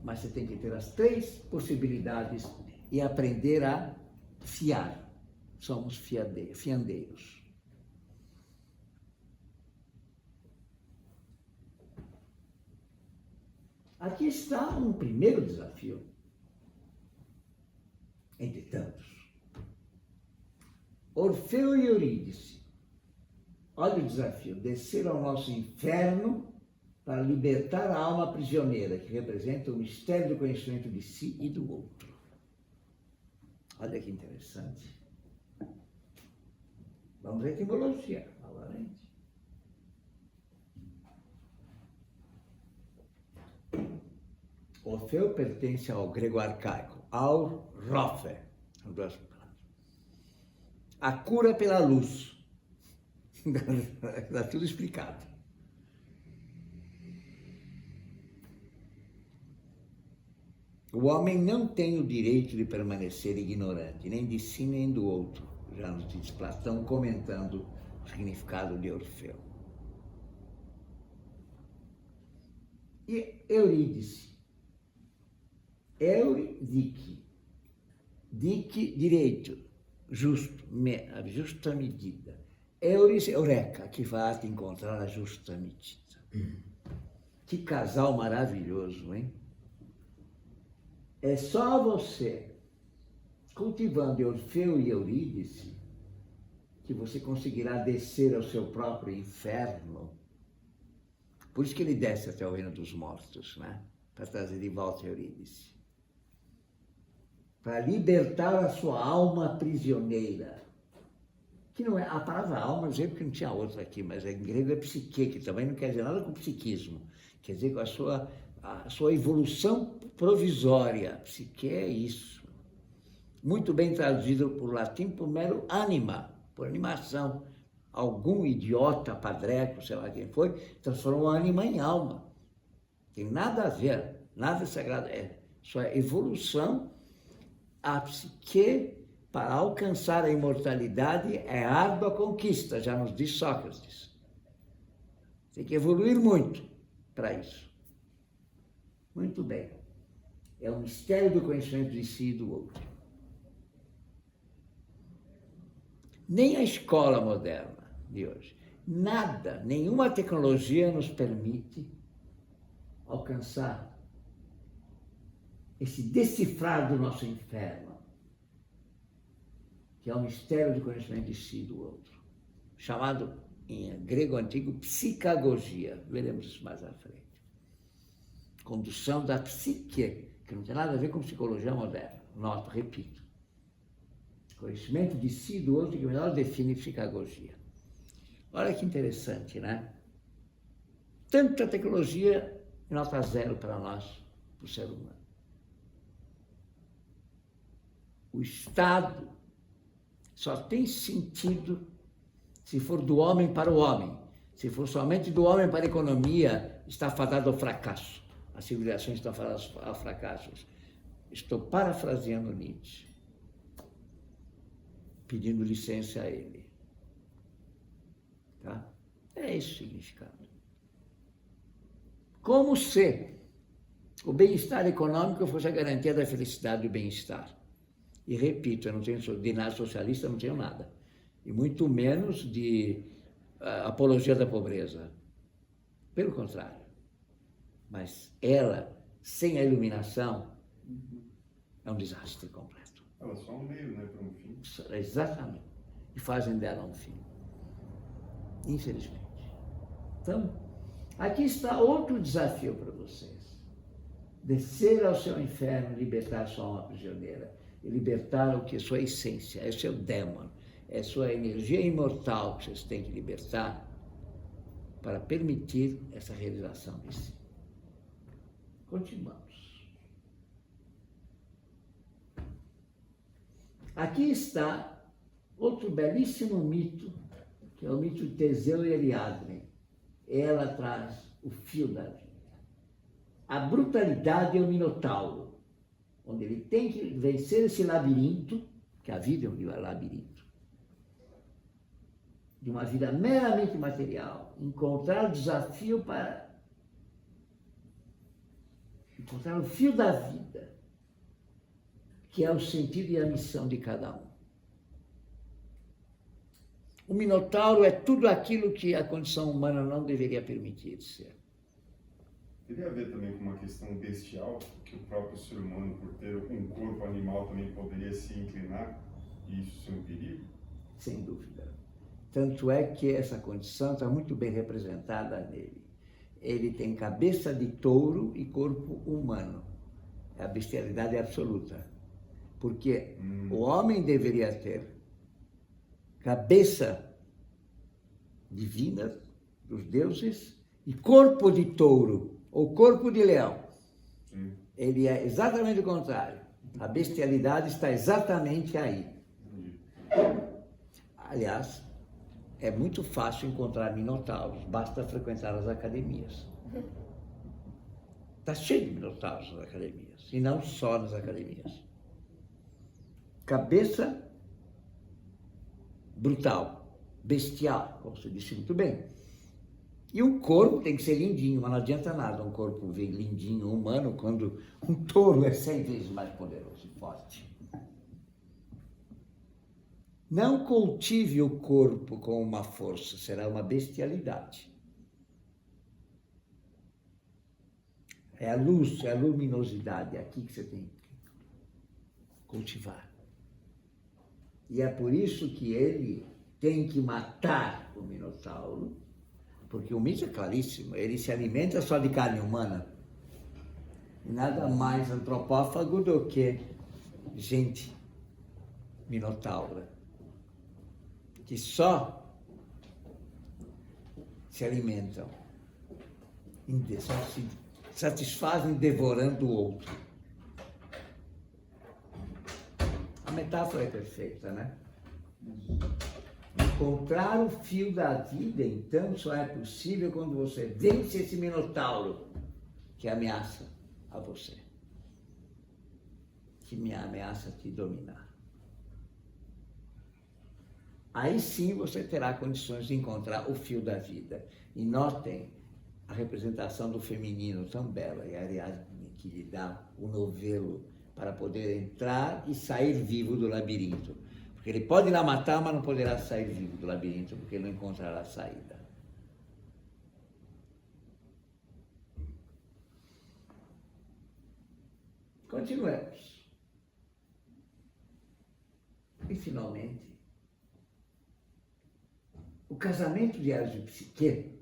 Mas você tem que ter as 3 possibilidades e aprender a fiar. Somos fiandeiros. Aqui está um primeiro desafio, entre tantos. Orfeu e Eurídice. Olha o desafio, descer ao nosso inferno para libertar a alma prisioneira, que representa o mistério do conhecimento de si e do outro. Olha que interessante. Vamos à etimologia, novamente. Orfeu pertence ao grego arcaico, ao Rofe, a cura pela luz. Está tudo explicado. O homem não tem o direito de permanecer ignorante, nem de si nem do outro, já nos diz Platão, comentando o significado de Orfeu. E Eurídice. Euridique. Dique, direito, justo, justa medida. Euris, eureka, que vai te encontrar a justa medida. Que casal maravilhoso, hein? É só você, cultivando Orfeu e Eurídice, que você conseguirá descer ao seu próprio inferno. Por isso que ele desce até o reino dos mortos, né? Para trazer de volta Eurídice. Para libertar a sua alma prisioneira. Que não é, a palavra alma, eu sei porque não tinha outra aqui, mas em grego é psique, que também não quer dizer nada com psiquismo. Quer dizer com a sua evolução provisória. Psique é isso. Muito bem traduzido por latim por mero anima, por animação. Algum idiota, padreco, sei lá quem foi, transformou a anima em alma. Tem nada a ver, nada sagrado. sua evolução, a psique, para alcançar a imortalidade, é árdua conquista, já nos diz Sócrates. Tem que evoluir muito para isso. Muito bem. É o mistério do conhecimento de si e do outro. Nem a escola moderna de hoje, nada, nenhuma tecnologia nos permite alcançar esse decifrar do nosso inferno, que é o mistério do conhecimento de si e do outro, chamado em grego antigo psicagogia. Veremos isso mais à frente. Condução da psique, que não tem nada a ver com psicologia moderna. Noto, repito. Conhecimento de si e do outro, que melhor define psicagogia. Olha que interessante, né? Tanta tecnologia, nota zero para nós, para o ser humano. O Estado só tem sentido se for do homem para o homem. Se for somente do homem para a economia, está fadado ao fracasso. As civilizações estão fadadas ao fracasso. Estou parafraseando Nietzsche, pedindo licença a ele. Tá? É esse o significado. Como se o bem-estar econômico fosse a garantia da felicidade e do bem-estar. E repito, eu não tenho de nada socialista, não tenho nada. E muito menos de apologia da pobreza. Pelo contrário. Mas ela, sem a iluminação, é um desastre completo. Ela é só um meio, né, para um fim. Exatamente. E fazem dela um fim. Infelizmente. Então, aqui está outro desafio para vocês. Descer ao seu inferno, libertar sua alma prisioneira. E libertar o que é sua essência, é o seu dêmon, é sua energia imortal que vocês têm que libertar para permitir essa realização de si. Continuamos. Aqui está outro belíssimo mito, que é o mito de Teseu e Ariadne. Ela traz o fio da vida. A brutalidade é o Minotauro, onde ele tem que vencer esse labirinto, que a vida é um labirinto, de uma vida meramente material, encontrar o desafio para encontrar o fio da vida, que é o sentido e a missão de cada um. O Minotauro é tudo aquilo que a condição humana não deveria permitir ser. Teria a ver também com uma questão bestial, que o próprio ser humano, por ter um corpo animal, também poderia se inclinar, e isso ser um perigo? Sem dúvida. Tanto é que essa condição está muito bem representada nele. Ele tem cabeça de touro e corpo humano. A bestialidade é absoluta. Porque o homem deveria ter cabeça divina dos deuses e corpo de touro ou corpo de leão. Ele é exatamente o contrário. A bestialidade está exatamente aí. Aliás, é muito fácil encontrar minotauros, basta frequentar as academias. Está cheio de minotauros nas academias, e não só nas academias. Cabeça brutal, bestial, como você disse muito bem. E o corpo tem que ser lindinho, mas não adianta nada um corpo lindinho, humano, quando um touro é 100 vezes mais poderoso e forte. Não cultive o corpo com uma força, será uma bestialidade. É a luz, é a luminosidade, é aqui que você tem que cultivar. E é por isso que ele tem que matar o Minotauro, porque o mito é claríssimo, ele se alimenta só de carne humana. E nada mais antropófago do que gente minotaura, que só se alimentam, só se satisfazem devorando o outro. A metáfora é perfeita, né? Encontrar o fio da vida, então, só é possível quando você vence esse minotauro que ameaça a você. que me ameaça te dominar. Aí sim você terá condições de encontrar o fio da vida. E notem a representação do feminino tão bela, e Ariadne que lhe dá o novelo para poder entrar e sair vivo do labirinto. Porque ele pode ir lá matar, mas não poderá sair vivo do labirinto, porque ele não encontrará saída. Continuemos. E, finalmente, o casamento de Eros e Psique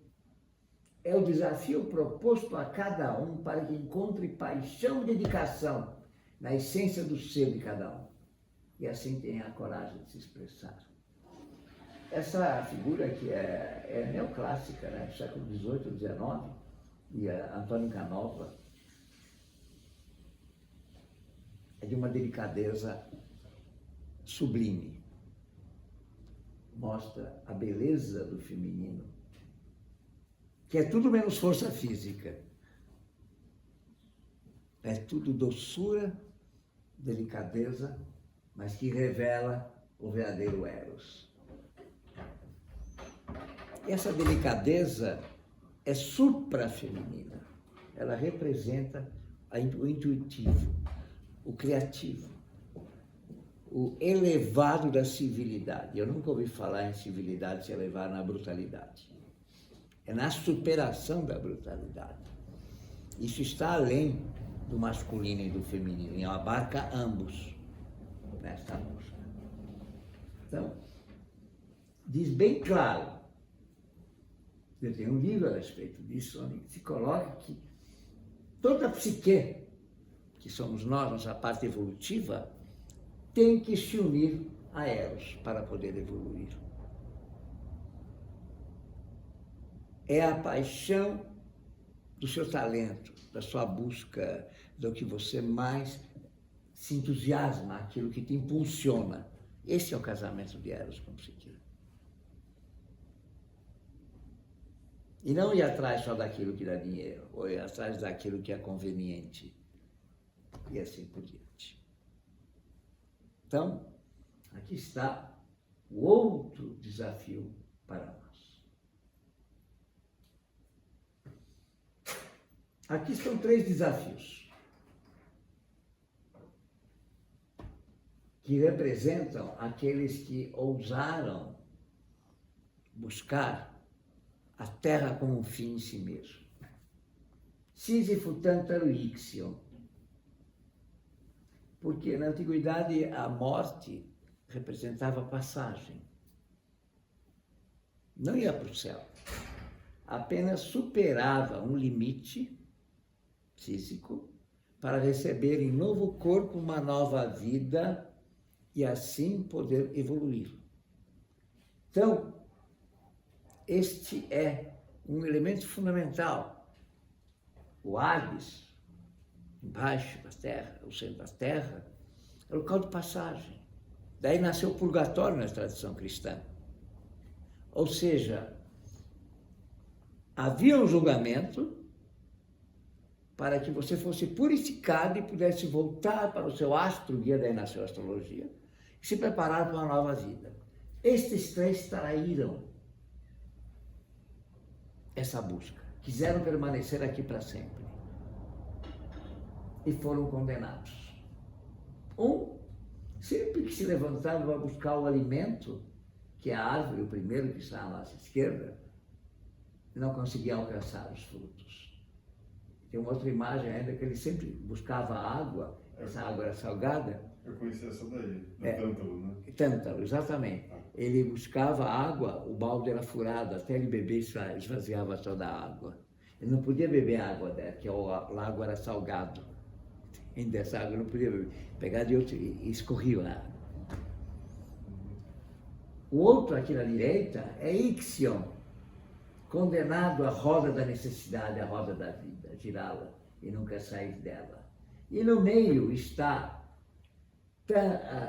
é o desafio proposto a cada um para que encontre paixão e dedicação na essência do ser de cada um. E assim tenha a coragem de se expressar. Essa figura que é neoclássica, né, do século XVIII, XIX, e a Antônio Canova, é de uma delicadeza sublime. Mostra a beleza do feminino, que é tudo menos força física. É tudo doçura, delicadeza, mas que revela o verdadeiro Eros. E essa delicadeza é suprafeminina. Ela representa o intuitivo, o criativo, o elevado da civilidade. Eu nunca ouvi falar em civilidade se elevar na brutalidade. É na superação da brutalidade. Isso está além do masculino e do feminino, e abarca ambos nesta busca. Então, diz bem claro, eu tenho um livro a respeito disso, onde se coloca que toda a psique, que somos nós, nossa parte evolutiva, tem que se unir a Eros para poder evoluir. É a paixão do seu talento, da sua busca, do que você mais se entusiasma, aquilo que te impulsiona. Esse é o casamento de Eros com Psique. E não ir atrás só daquilo que dá dinheiro, ou ir atrás daquilo que é conveniente, e assim por diante. Então, aqui está o outro desafio para nós. Aqui estão 3 desafios que representam aqueles que ousaram buscar a Terra como um fim em si mesmo. Sísifo, Tântalo e Ixion. Porque na antiguidade a morte representava passagem. Não ia para o céu. Apenas superava um limite físico para receber em novo corpo uma nova vida e assim poder evoluir. Então, este é um elemento fundamental. O Hades, embaixo da terra, o centro da terra, é local de passagem. Daí nasceu o purgatório na tradição cristã. Ou seja, havia um julgamento para que você fosse purificado e pudesse voltar para o seu astro, guia, daí nasceu a astrologia, e se preparar para uma nova vida. Estes 3 traíram essa busca, quiseram permanecer aqui para sempre e foram condenados. Um, sempre que se levantava para buscar o alimento, que é a árvore, o primeiro que está à nossa esquerda, não conseguia alcançar os frutos. Tem uma outra imagem ainda que ele sempre buscava água, essa água era salgada. Eu conheci essa daí, do Tântalo, né? Tântalo, exatamente. Ele buscava água, o balde era furado, até ele beber esvaziava toda a água. Ele não podia beber água dela, porque o lago era salgado. E dessa água não podia beber. Pegar de outro e escorria a água. O outro aqui na direita é Ixion, condenado à roda da necessidade, à roda da vida, girá-la e nunca sair dela. E no meio está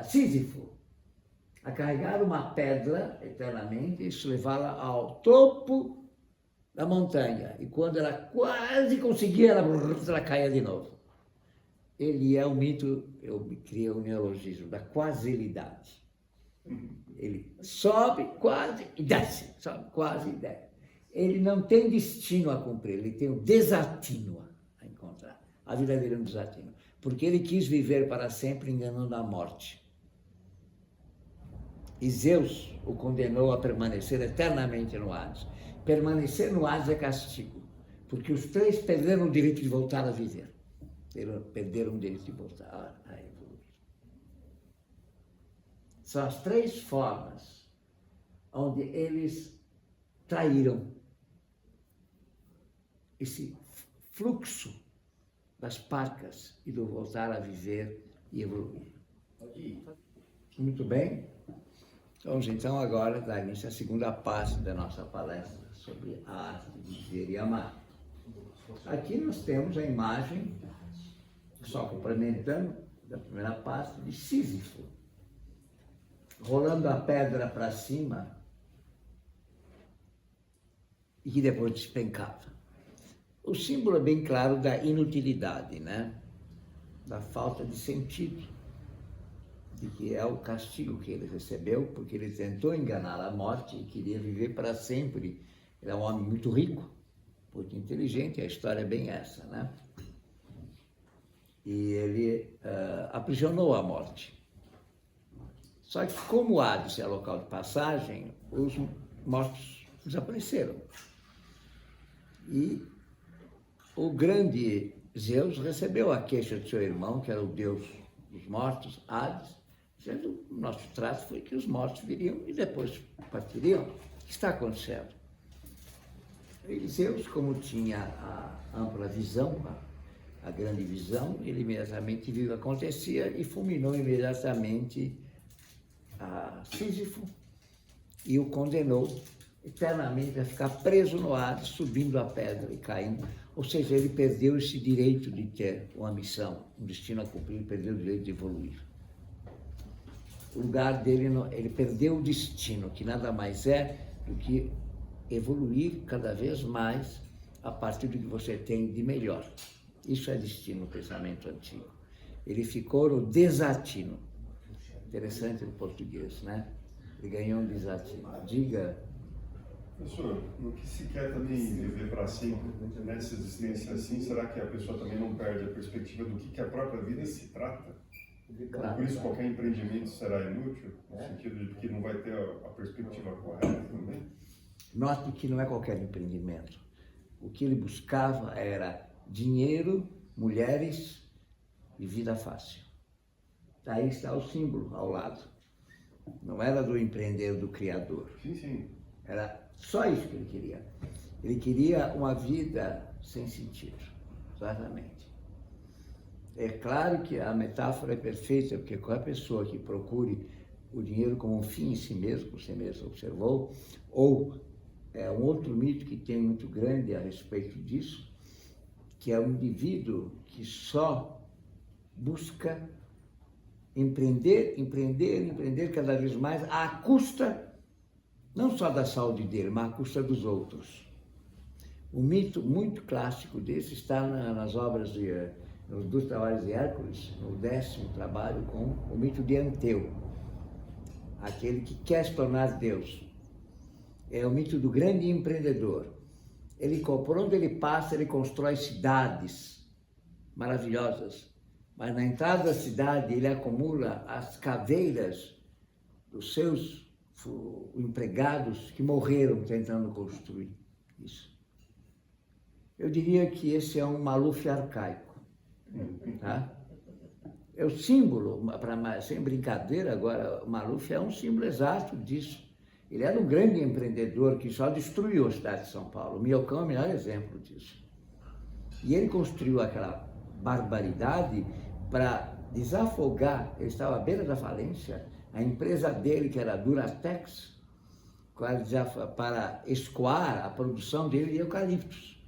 Sísifo, a carregar uma pedra eternamente e levá-la ao topo da montanha. E quando ela quase conseguia, ela caía de novo. ele é o mito, eu criei o neologismo, da quasilidade. Ele sobe quase e desce, sobe quase e desce. Ele não tem destino a cumprir, ele tem um desatino a encontrar. A vida dele é um desatino. Porque ele quis viver para sempre enganando a morte. E Zeus o condenou a permanecer eternamente no Hades. Permanecer no Hades é castigo, porque os três perderam o direito de voltar a viver. Perderam o direito de voltar a evoluir. São as três formas onde eles traíram esse fluxo das parcas e do voltar a viver e evoluir. Muito bem. Vamos então agora dar início à segunda parte da nossa palestra sobre a arte de viver e amar. Aqui nós temos a imagem, só complementando, da primeira parte, de Sísifo, rolando a pedra para cima e que depois despencava. O símbolo é bem claro da inutilidade, né? Da falta de sentido, de que é o castigo que ele recebeu, porque ele tentou enganar a morte e queria viver para sempre. Ele é um homem muito rico, muito inteligente, a história é bem essa, né? E ele aprisionou a morte. Só que como o Hades é local de passagem, os mortos desapareceram. E o grande Zeus recebeu a queixa de seu irmão, que era o deus dos mortos, Hades, dizendo que o nosso trato foi que os mortos viriam e depois partiriam. O que está acontecendo? E Zeus, como tinha a ampla visão, a grande visão, ele imediatamente viu o que acontecia e fulminou imediatamente a Sísifo e o condenou eternamente a ficar preso no Hades, subindo a pedra e caindo. Ou seja, ele perdeu esse direito de ter uma missão, um destino a cumprir, ele perdeu o direito de evoluir. O lugar dele, ele perdeu o destino, que nada mais é do que evoluir cada vez mais a partir do que você tem de melhor. Isso é destino no pensamento antigo. Ele ficou no desatino. Interessante no português, né? Ele ganhou um desatino. Diga. Professor, no que se quer também viver para sempre, nessa existência assim, será que a pessoa também não perde a perspectiva do que a própria vida se trata? Claro, por isso qualquer empreendimento será inútil, no sentido de que não vai ter a perspectiva correta também? Note que não é qualquer empreendimento. O que ele buscava era dinheiro, mulheres e vida fácil. Daí está o símbolo ao lado. Não era do empreender, do criador. Sim, sim. Era só isso que ele queria. Ele queria uma vida sem sentido, exatamente. É claro que a metáfora é perfeita, porque qualquer pessoa que procure o dinheiro como um fim em si mesmo, você mesmo observou, ou um outro mito que tem muito grande a respeito disso, que é um indivíduo que só busca empreender cada vez mais à custa não só da saúde dele, mas à custa dos outros. Um mito muito clássico desse está nas obras nos 2 trabalhos de Hércules, no 10º trabalho, com o mito de Anteu, aquele que quer se tornar Deus. É o mito do grande empreendedor. Por onde ele passa, ele constrói cidades maravilhosas, mas na entrada da cidade ele acumula as caveiras dos seus empregados que morreram tentando construir isso. Eu diria que esse é um Maluf arcaico. Tá? É o símbolo, sem brincadeira agora, o Maluf é um símbolo exato disso. Ele era um grande empreendedor que só destruiu a cidade de São Paulo. O Minhocão é o melhor exemplo disso. E ele construiu aquela barbaridade para desafogar, ele estava à beira da falência, a empresa dele, que era a Duratex, para escoar a produção dele de eucaliptos.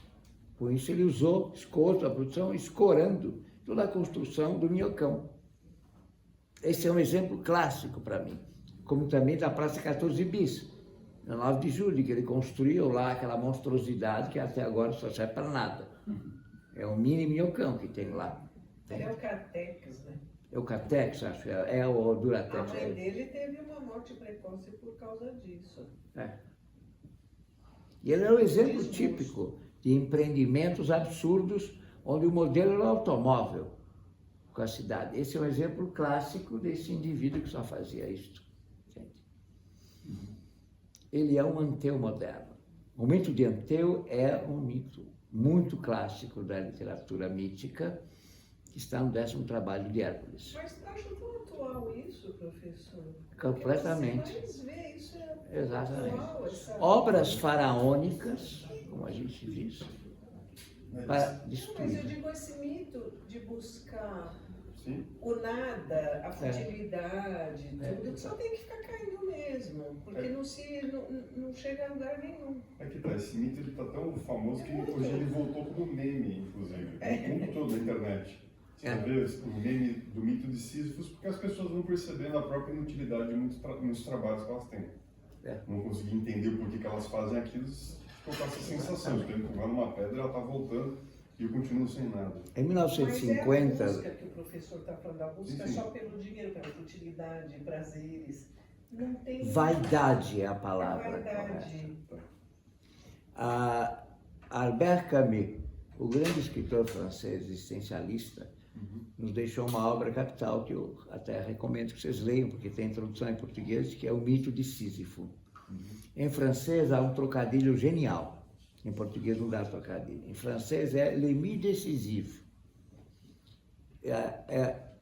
Por isso ele usou escoto, a produção, escorando toda a construção do Minhocão. Esse é um exemplo clássico para mim, como também da Praça 14 Bis, no 9 de julho, que ele construiu lá aquela monstruosidade que até agora só serve para nada. É o mini Minhocão que tem lá. É o Catex, né? É o Catex, acho, é o A Duratex. mãe dele teve uma morte precoce por causa disso. E ele é um exemplo típico de empreendimentos absurdos, onde o modelo era o automóvel com a cidade. Esse é um exemplo clássico desse indivíduo que só fazia isto. Gente. Ele é um Anteu moderno. O mito de Anteu é um mito muito clássico da literatura mítica, que está no 10º trabalho de Hércules. Mas acho tão atual isso, professor. Completamente. Porque você mais vê, isso é Exatamente. atual, essa... Obras faraônicas, como a gente diz, para Não, mas eu destruir. digo esse mito de buscar Sim. o nada, a futilidade, tudo, É. só tem que ficar caindo mesmo, porque não chega a lugar nenhum. É que tá, esse mito ele tá tão famoso que hoje ele voltou como meme, inclusive, no mundo todo da internet. Você vê o meme do mito de Sísifos, porque as pessoas vão percebendo a própria inutilidade de muitos trabalhos que elas têm. Não conseguir entender o porquê que elas fazem aquilo, ficou com essa sensação de que empurrar numa pedra, ela tá voltando e eu continuo sem nada. Em Mas é 1950, a busca que o professor está falando, a busca só pelo dinheiro, pela futilidade, prazeres. Não tem... vaidade é a palavra Vaidade. correta. Albert Camus, o grande escritor francês existencialista, nos deixou uma obra capital que eu até recomendo que vocês leiam, porque tem introdução em português, que é o Mito de Sísifo. Em francês há um trocadilho genial. Em português não dá trocadilho. Em francês é le mythe décisif.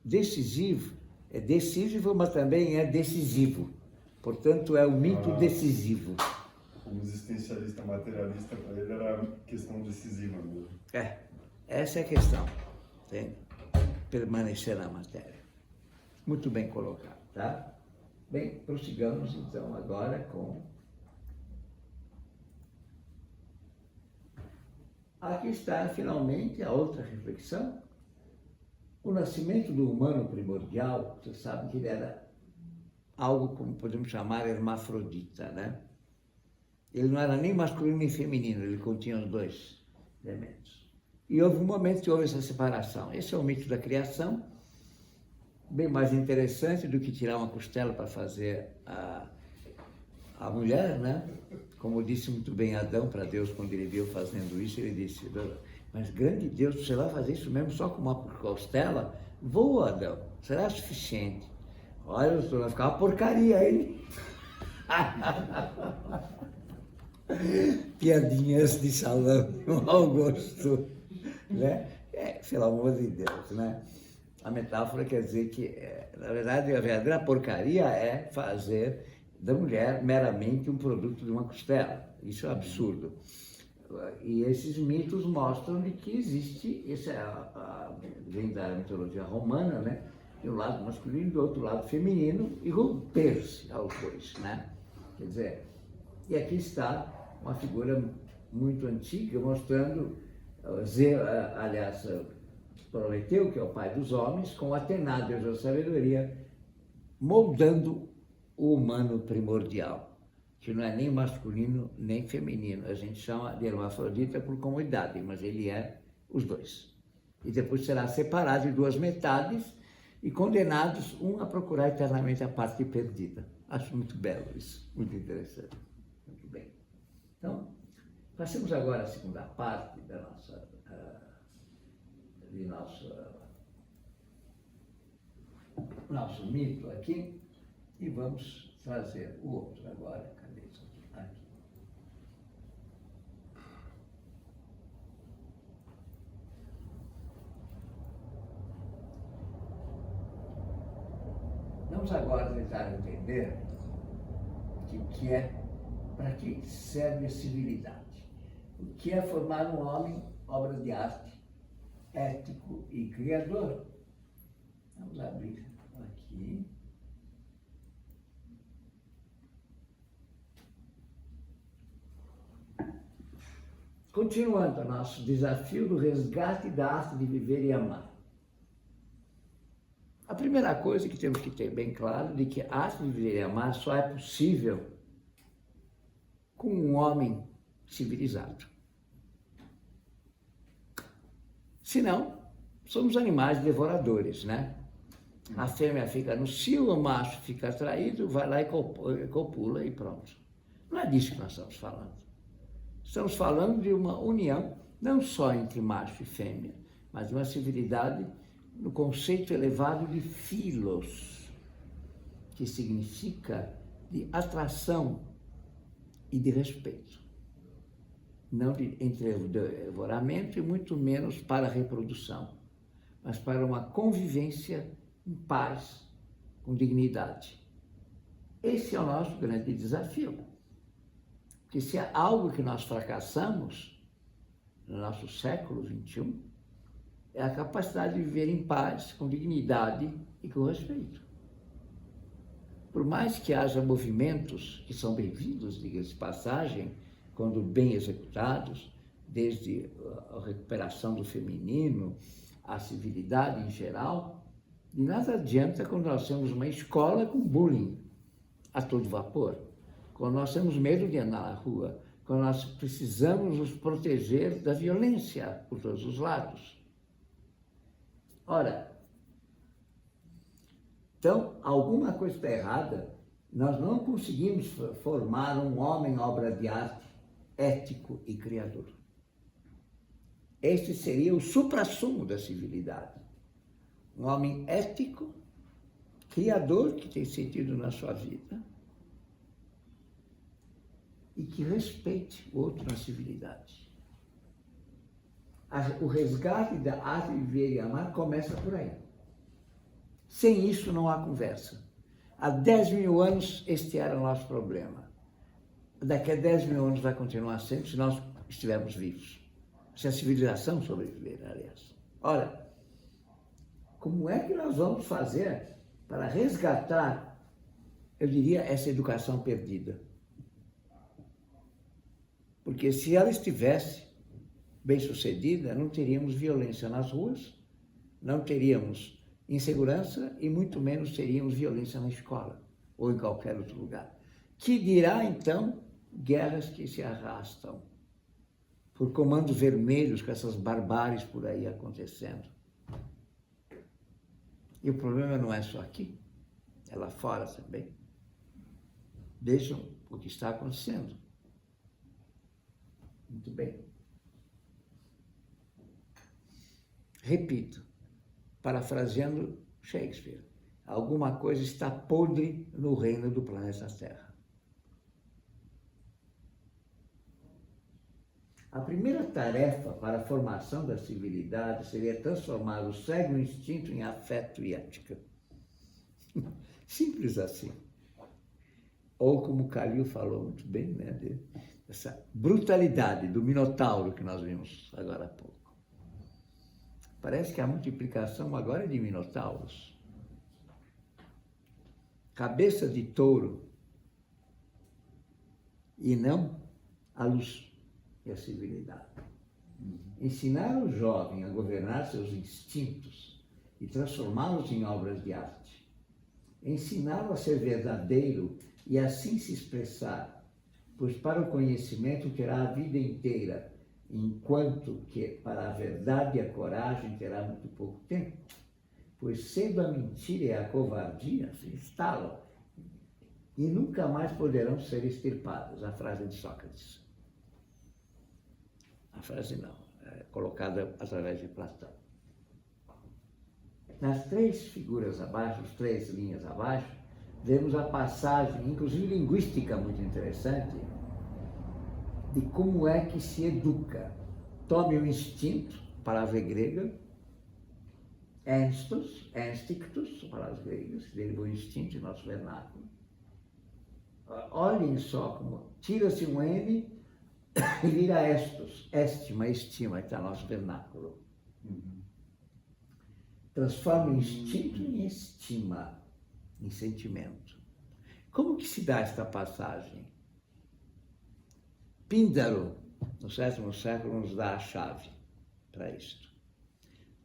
Decisivo, é decisivo, mas também é decisivo. Portanto, é o mito decisivo. Como existencialista materialista, para ele era questão decisiva mesmo. Essa é a questão. Tem permanecer na matéria. Muito bem colocado, tá? Bem, prossigamos então agora com... Aqui está, finalmente, a outra reflexão. O nascimento do humano primordial, vocês sabem que ele era algo como podemos chamar hermafrodita, né? Ele não era nem masculino nem feminino, ele continha os dois elementos. E houve um momento que houve essa separação. Esse é o mito da criação, bem mais interessante do que tirar uma costela para fazer a mulher, né? Como disse muito bem Adão para Deus quando ele viu fazendo isso, ele disse: mas grande Deus, você vai fazer isso mesmo só com uma costela? Voa, Adão, será suficiente. Olha, vai ficar uma porcaria, hein? Piadinhas de salão, mau gosto, né? Pelo amor de Deus, né? A metáfora quer dizer que, na verdade, a verdadeira porcaria é fazer da mulher meramente um produto de uma costela. Isso é absurdo. E esses mitos mostram de que existe, isso vem da mitologia romana, né? De um lado masculino e do outro lado feminino, e romper-se aos dois, né? Quer dizer, e aqui está uma figura muito antiga mostrando, aliás, Prometeu, que é o pai dos homens, com Atena, Deus da sabedoria, moldando o humano primordial, que não é nem masculino nem feminino. A gente chama de hermafrodita por comodidade, mas ele é os dois. E depois será separado em duas metades e condenados um a procurar eternamente a parte perdida. Acho muito belo isso, muito interessante. Muito bem. Então, passemos agora à segunda parte da nosso mito aqui, e vamos trazer o outro agora. Cadê isso aqui? Aqui. Vamos agora tentar entender o que é, para que serve a civilidade. O que é formar um homem, obra de arte, ético e criador. Vamos abrir aqui. Continuando o nosso desafio do resgate da arte de viver e amar. A primeira coisa que temos que ter bem claro é que a arte de viver e amar só é possível com um homem civilizado. Senão, somos animais devoradores, né? A fêmea fica no cio, o macho fica atraído, vai lá e copula e pronto. Não é disso que nós estamos falando. Estamos falando de uma união, não só entre macho e fêmea, mas de uma civilidade no conceito elevado de philos, que significa de atração e de respeito. Não de devoramento e muito menos para a reprodução, mas para uma convivência em paz, com dignidade. Esse é o nosso grande desafio. Porque se há algo que nós fracassamos no nosso século XXI, é a capacidade de viver em paz, com dignidade e com respeito. Por mais que haja movimentos que são bem-vindos, diga-se de passagem, quando bem executados, desde a recuperação do feminino, a civilidade em geral, de nada adianta quando nós temos uma escola com bullying a todo vapor, quando nós temos medo de andar na rua, quando nós precisamos nos proteger da violência por todos os lados. Ora, então, alguma coisa está errada, nós não conseguimos formar um homem obra de arte, ético e criador. Este seria o suprassumo da civilidade. Um homem ético, criador, que tem sentido na sua vida, e que respeite o outro na civilidade. O resgate da arte de viver e amar começa por aí. Sem isso não há conversa. Há 10.000 anos este era o nosso problema. Daqui a 10.000 anos vai continuar sendo se nós estivermos vivos. Se a civilização sobreviver, aliás. Ora, como é que nós vamos fazer para resgatar, eu diria, essa educação perdida? Porque se ela estivesse bem-sucedida, não teríamos violência nas ruas, não teríamos insegurança e muito menos teríamos violência na escola ou em qualquer outro lugar. Que dirá, então, guerras que se arrastam por comandos vermelhos, com essas barbáries por aí acontecendo. E o problema não é só aqui, é lá fora também. Vejam o que está acontecendo. Muito bem. Repito, parafraseando Shakespeare, alguma coisa está podre no reino do planeta Terra. A primeira tarefa para a formação da civilidade seria transformar o cego instinto em afeto e ética. Simples assim. Ou como Calil falou muito bem, né, essa brutalidade do Minotauro que nós vimos agora há pouco. Parece que a multiplicação agora é de minotauros. Cabeça de touro e não a luz e a civilidade. Ensinar o jovem a governar seus instintos e transformá-los em obras de arte. Ensiná-lo a ser verdadeiro e assim se expressar, pois para o conhecimento terá a vida inteira, enquanto que para a verdade e a coragem terá muito pouco tempo, pois cedo a mentira e a covardia se instalam e nunca mais poderão ser extirpadas. A frase de Sócrates. A frase não, é colocada através de Platão. Nas 3 figuras abaixo, as 3 linhas abaixo, vemos a passagem, inclusive linguística, muito interessante, de como é que se educa. Tome o instinto, palavra grega, instictus, palavras gregas, que derivou instinto em nosso vernáculo. Olhem só como tira-se um N e vira estos, estima, que está no nosso vernáculo. Transforma o instinto em estima, em sentimento. Como que se dá esta passagem? Píndaro, no 7º século, nos dá a chave para isto.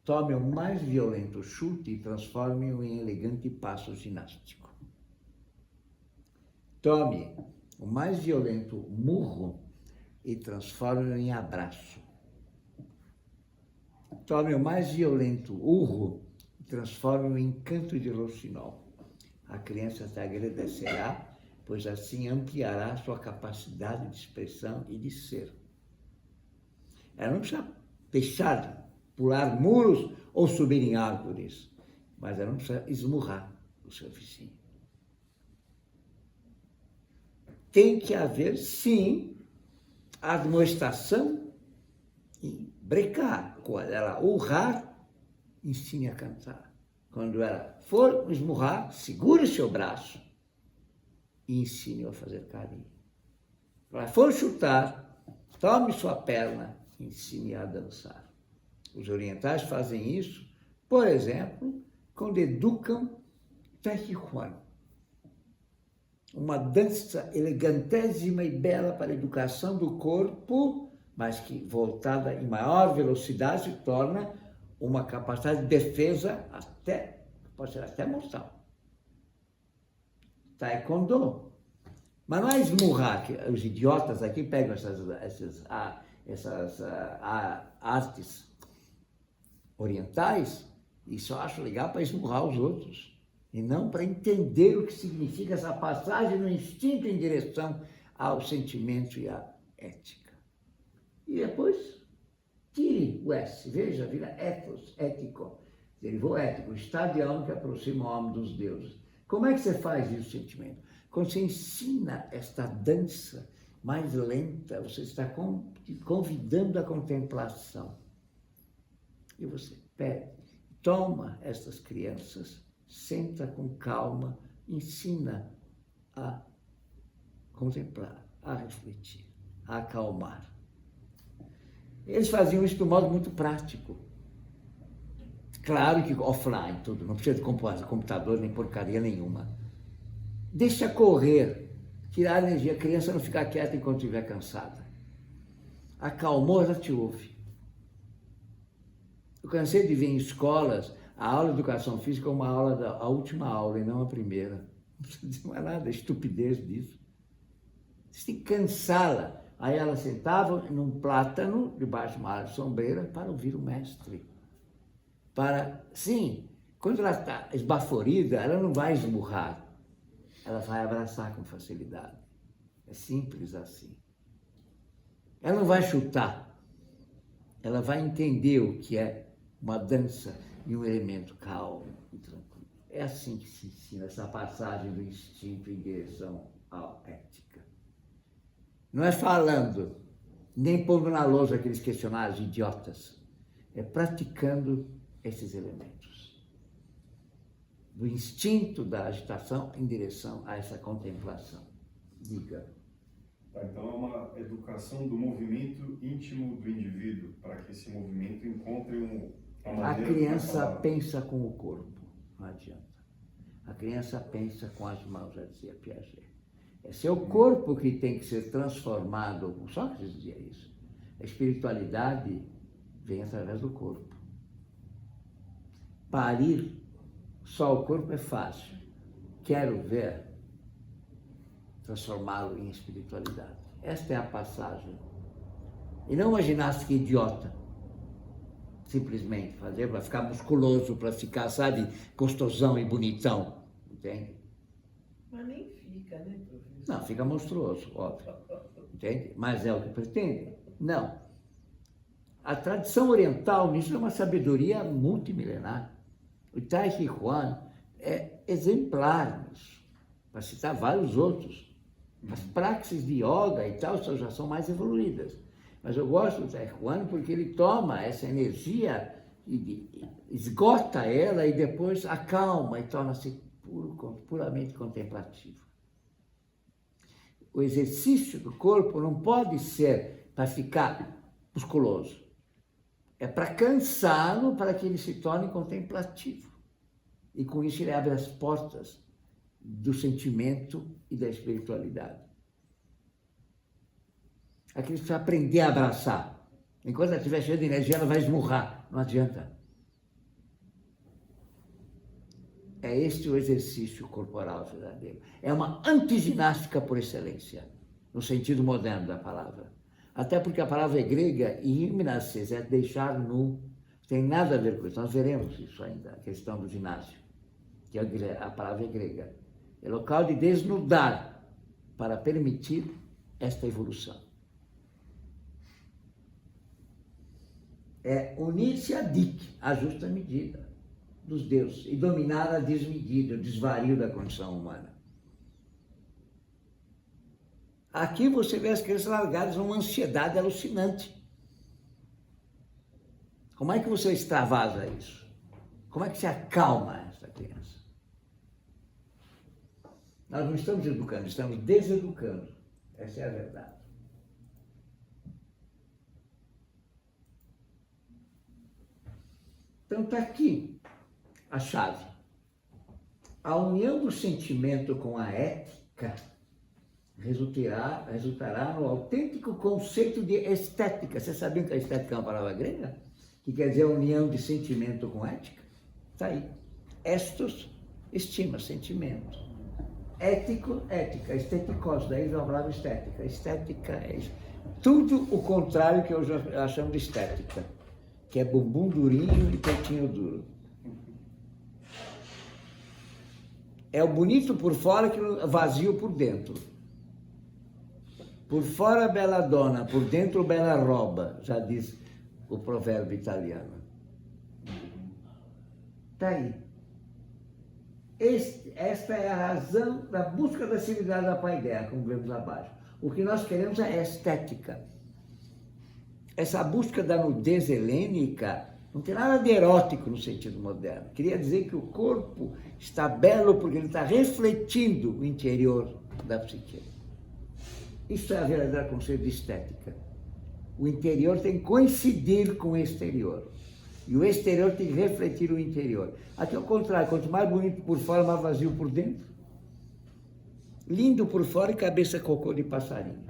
Tome o mais violento chute e transforme-o em elegante passo ginástico. Tome o mais violento murro e transforme-o em abraço. tome o mais violento urro e transforme-o em canto de roxinol. A criança te agradecerá, pois assim ampliará sua capacidade de expressão e de ser. Ela não precisa deixar de pular muros ou subir em árvores, mas ela não precisa esmurrar o seu vizinho. Tem que haver, sim, admoestação e brecar. Quando ela urrar, ensine a cantar. Quando ela for esmurrar, segure seu braço e ensine-o a fazer carinho. Quando ela for chutar, tome sua perna e ensine a dançar. Os orientais fazem isso, por exemplo, quando educam Tai Chi Chuan, uma dança elegantésima e bela para a educação do corpo, mas que, voltada em maior velocidade, se torna uma capacidade de defesa pode ser até mortal. Taekwondo. Mas não é esmurrar, que os idiotas aqui pegam essas artes orientais e só acham legal para esmurrar os outros. E não para entender o que significa essa passagem no instinto em direção ao sentimento e à ética. E depois, tire o S, veja, vira ethos, ético, derivou ético, o estado de alma que aproxima o homem dos deuses. Como é que você faz isso, sentimento? Quando você ensina esta dança mais lenta, você está convidando a contemplação. E você pede, toma estas crianças, senta com calma, ensina a contemplar, a refletir, a acalmar. Eles faziam isso de um modo muito prático. Claro que offline, tudo, não precisa de computador nem porcaria nenhuma. Deixa correr, tirar a energia, a criança não ficar quieta enquanto estiver cansada. Acalmou, ela te ouve. Eu cansei de ver em escolas a aula de educação física uma aula a última aula e não a primeira. Não precisa dizer mais nada, estupidez disso. Você tem que cansá-la. Aí ela sentava num plátano, debaixo de uma árvore sombreira, para ouvir o mestre. Sim, quando ela está esbaforida, ela não vai esmurrar. Ela vai abraçar com facilidade. É simples assim. Ela não vai chutar. Ela vai entender o que é uma dança e um elemento calmo e tranquilo. É assim que se ensina essa passagem do instinto em direção à ética. Não é falando, nem pondo na lousa aqueles questionários idiotas. É praticando esses elementos. Do instinto da agitação em direção a essa contemplação. Diga. Então é uma educação do movimento íntimo do indivíduo, para que esse movimento encontre uma maneira. A criança pensa com o corpo, não adianta. A criança pensa com as mãos, já dizia Piaget. É seu corpo que tem que ser transformado, Sócrates dizia isso. A espiritualidade vem através do corpo. Parir só o corpo é fácil. Quero ver transformá-lo em espiritualidade. Esta é a passagem. E não uma ginástica idiota. Simplesmente fazer para ficar musculoso, para ficar, sabe, gostosão e bonitão. Entende? Mas nem fica, né, professor? Não, fica monstruoso, óbvio. Entende? Mas é o que pretende? Não. A tradição oriental nisso é uma sabedoria multimilenar. O Tai Chi Chuan é exemplar nisso, para citar vários outros. As praxes de yoga e tal já são mais evoluídas. Mas eu gosto do Tai Chi Chuan porque ele toma essa energia, esgota ela e depois acalma e torna-se puramente contemplativo. O exercício do corpo não pode ser para ficar musculoso. É para cansá-lo, para que ele se torne contemplativo. E com isso ele abre as portas do sentimento e da espiritualidade. Aqui precisa aprender a abraçar. Enquanto ela estiver cheia de energia, ela vai esmurrar. Não adianta. É este o exercício corporal verdadeiro. É uma antiginástica por excelência, no sentido moderno da palavra. Até porque a palavra é grega e gimnasis é deixar nu. Tem nada a ver com isso. Nós veremos isso ainda, a questão do ginásio, que a palavra é grega. É local de desnudar para permitir esta evolução. É unir-se a dik, a justa medida dos deuses, e dominar a desmedida, o desvario da condição humana. Aqui você vê as crianças largadas numa ansiedade alucinante. Como é que você extravasa isso? Como é que se acalma essa criança? Nós não estamos educando, estamos deseducando. Essa é a verdade. Então está aqui a chave. A união do sentimento com a ética resultará no autêntico conceito de estética. Você sabia que a estética é uma palavra grega? Que quer dizer a união de sentimento com ética? Está aí. Estos, estima, sentimento. Ético, ética. Esteticos, daí já falava estética. Estética é isso. Tudo o contrário que hoje nós chamamos de estética, que é bumbum durinho e peitinho duro. É o bonito por fora que vazio por dentro. Por fora bela donna, por dentro bela roba, já diz o provérbio italiano. Está aí. Esta é a razão da busca da civilidade da paideia, como vemos abaixo. O que nós queremos é estética. Essa busca da nudez helênica não tem nada de erótico no sentido moderno. Queria dizer que o corpo está belo porque ele está refletindo o interior da psique. Isso é a verdadeira conceito de estética. O interior tem que coincidir com o exterior. E o exterior tem que refletir o interior. Aqui é o contrário, quanto mais bonito por fora, mais vazio por dentro. Lindo por fora e cabeça cocô de passarinho.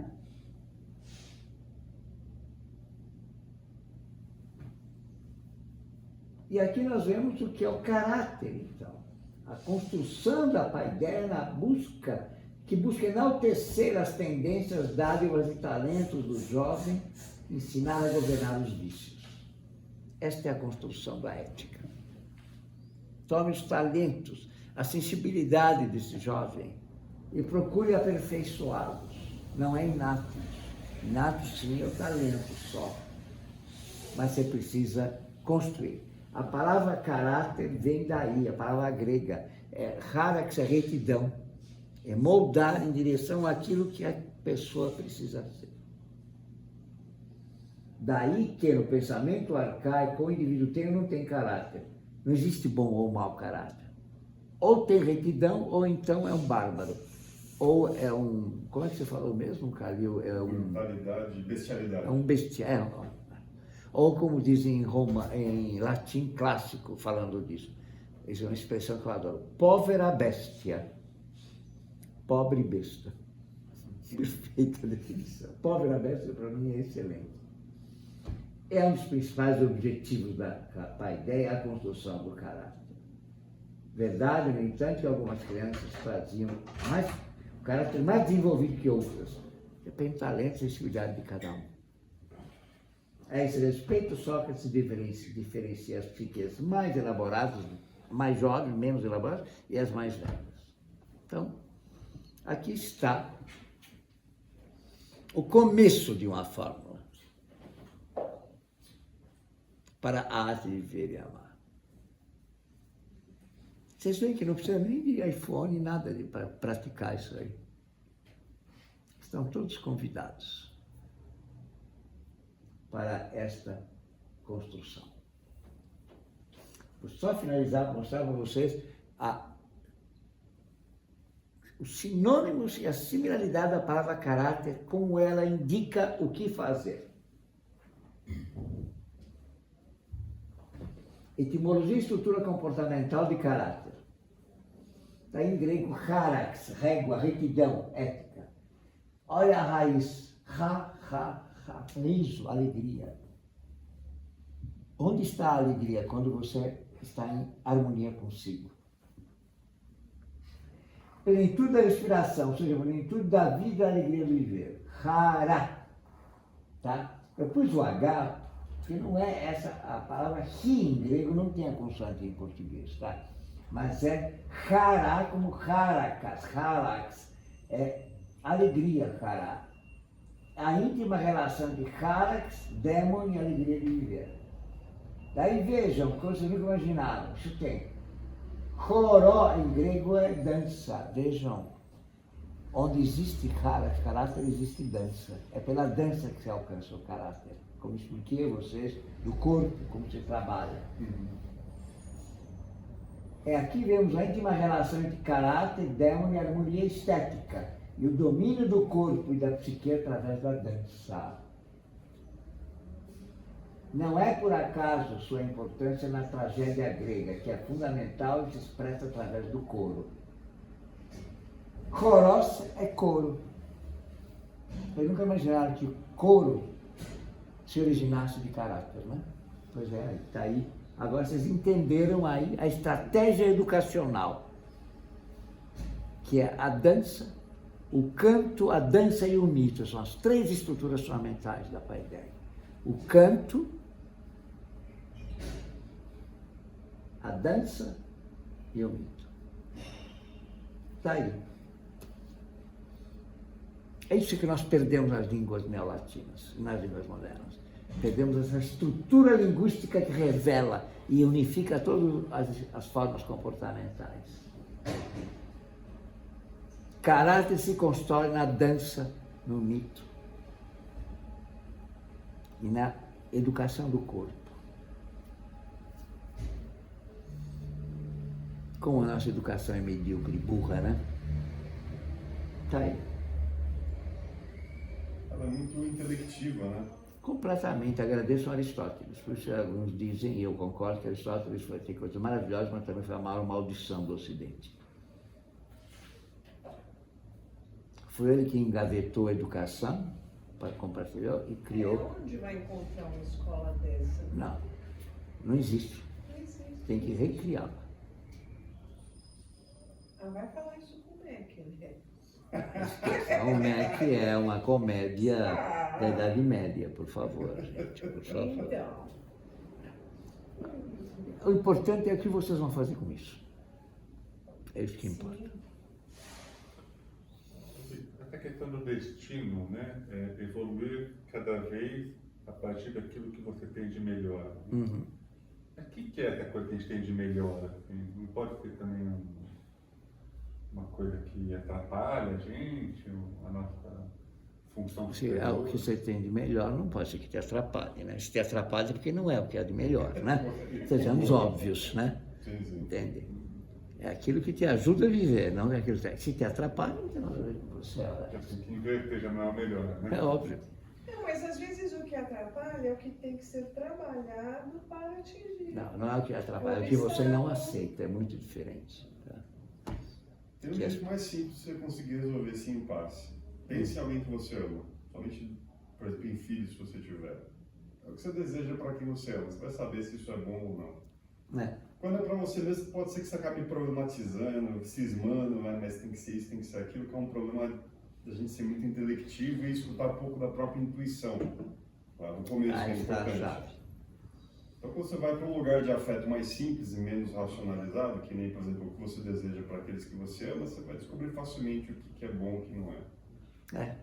E aqui nós vemos o que é o caráter, então. A construção da paideia na busca, que busca enaltecer as tendências, dádivas e talentos do jovem, ensinar a governar os vícios. Esta é a construção da ética. Tome os talentos, a sensibilidade desse jovem e procure aperfeiçoá-los. Não é inato. Inato sim é o talento só. Mas você precisa construir. A palavra caráter vem daí, a palavra grega. Harax é retidão. É moldar em direção àquilo que a pessoa precisa ser. Daí que no pensamento arcaico o indivíduo tem ou não tem caráter. Não existe bom ou mau caráter. Ou tem retidão, ou então é um bárbaro. Ou é um... Como é que você falou mesmo, Calil? É um... Brutalidade, bestialidade. É um bestial. Ou como dizem em latim clássico, falando disso. Essa é uma expressão que eu adoro. Povera bestia. Pobre besta. Perfeita definição. Povera bestia, para mim, é excelente. É um dos principais objetivos da paideia, a construção do caráter. Verdade, no entanto, que algumas crianças faziam o caráter mais desenvolvido que outras. Depende do talento e sensibilidade de cada um. A esse respeito, Sócrates diferencia as psiques mais elaboradas, mais jovens, menos elaboradas, e as mais velhas. Então, aqui está o começo de uma fórmula para a arte de viver e amar. Vocês veem que não precisa nem de iPhone, nada para praticar isso aí. Estão todos convidados para esta construção. Vou só finalizar, mostrar para vocês os sinônimos e a similaridade da palavra caráter, como ela indica o que fazer. Etimologia e estrutura comportamental de caráter. Está em grego, harax, régua, retidão, ética. Olha a raiz, riso, alegria. Onde está a alegria? Quando você está em harmonia consigo. Plenitude da respiração, ou seja, plenitude da vida e alegria do viver. Hara. Tá? Eu pus o H que não é essa, a palavra ri em grego não tem a consoante em português, tá? Mas é chará como harakas, harax, é alegria, chará. A íntima relação de harax, dêmon e alegria de viver. Daí vejam, que vocês nunca imaginaram, isso tem. Choró em grego é dança, vejam. Onde existe caráter, existe dança. É pela dança que se alcança o caráter. Como expliquei a vocês, do corpo, como se trabalha. Aqui vemos a íntima relação entre caráter, dêmon e harmonia estética. E o domínio do corpo e da psique através da dança. Não é por acaso sua importância na tragédia grega, que é fundamental e se expressa através do coro. Choros é coro. Vocês nunca imaginaram que o coro se originasse de caráter, né? Pois é, está aí. Agora vocês entenderam aí a estratégia educacional, que é a dança, o canto, a dança e o mito. São as três estruturas fundamentais da paideia. O canto, a dança e o mito. Está aí. É isso que nós perdemos nas línguas neolatinas, nas línguas modernas. Perdemos essa estrutura linguística que revela e unifica todas as formas comportamentais. Caráter se constrói na dança, no mito e na educação do corpo. Como a nossa educação é medíocre e burra, né? Está aí. Ela é muito intelectiva, né? Completamente. Agradeço a Aristóteles. Por isso alguns dizem, e eu concordo, que Aristóteles foi ter coisas maravilhosas, mas também foi a maior maldição do Ocidente. Foi ele que engavetou a educação, compartilhou e criou. Onde vai encontrar uma escola dessa? Não existe. Não existe. Tem que recriá-la. Vai falar isso com o Mac, né? O Mac é uma comédia da Idade Média, por favor, gente, por favor. Então. O importante é o que vocês vão fazer com isso. É isso que importa. Essa questão do destino, né? É evoluir cada vez a partir daquilo que você tem de melhor. Uhum. Mas o que é essa coisa que a gente tem de melhor? Assim? Não pode ser também uma coisa que atrapalha a gente, a nossa função Se é o que você tem de melhor, não pode ser que te atrapalhe, né? Se te atrapalha é porque não é o que é de melhor, né? Sejamos óbvios, né? Sim, sim. Entende? É aquilo que te ajuda a viver, não é aquilo que se te atrapalha, não tem nada a ver com você. Assim, que inverter já não é o melhor, né? É óbvio. Não, mas às vezes o que atrapalha é o que tem que ser trabalhado para atingir. Não é o que atrapalha, é o que você não aceita, é muito diferente. Tá? Tem um jeito mais simples de você conseguir resolver esse impasse. Pense em alguém que você ama. Somente, por exemplo, em filhos, se você tiver. É o que você deseja para quem você ama. Você vai saber se isso é bom ou não. Quando é para você mesmo, pode ser que você acabe problematizando, cismando, né? Mas tem que ser isso, tem que ser aquilo, que é um problema da gente ser muito intelectivo e escutar um pouco da própria intuição. Tá? No começo é importante. Então, quando você vai para um lugar de afeto mais simples e menos racionalizado, que nem, por exemplo, o que você deseja para aqueles que você ama, você vai descobrir facilmente o que é bom e o que não é.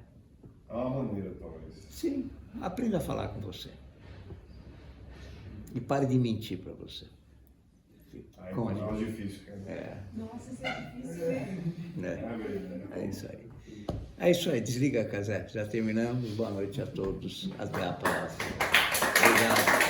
Há uma maneira, talvez. Sim, aprenda a falar com você. E pare de mentir para você. Aí é mais difícil, cara. Nossa, isso é difícil, né? É isso aí. É isso aí, desliga, Casé. Já terminamos. Boa noite a todos. Até a próxima. Obrigado.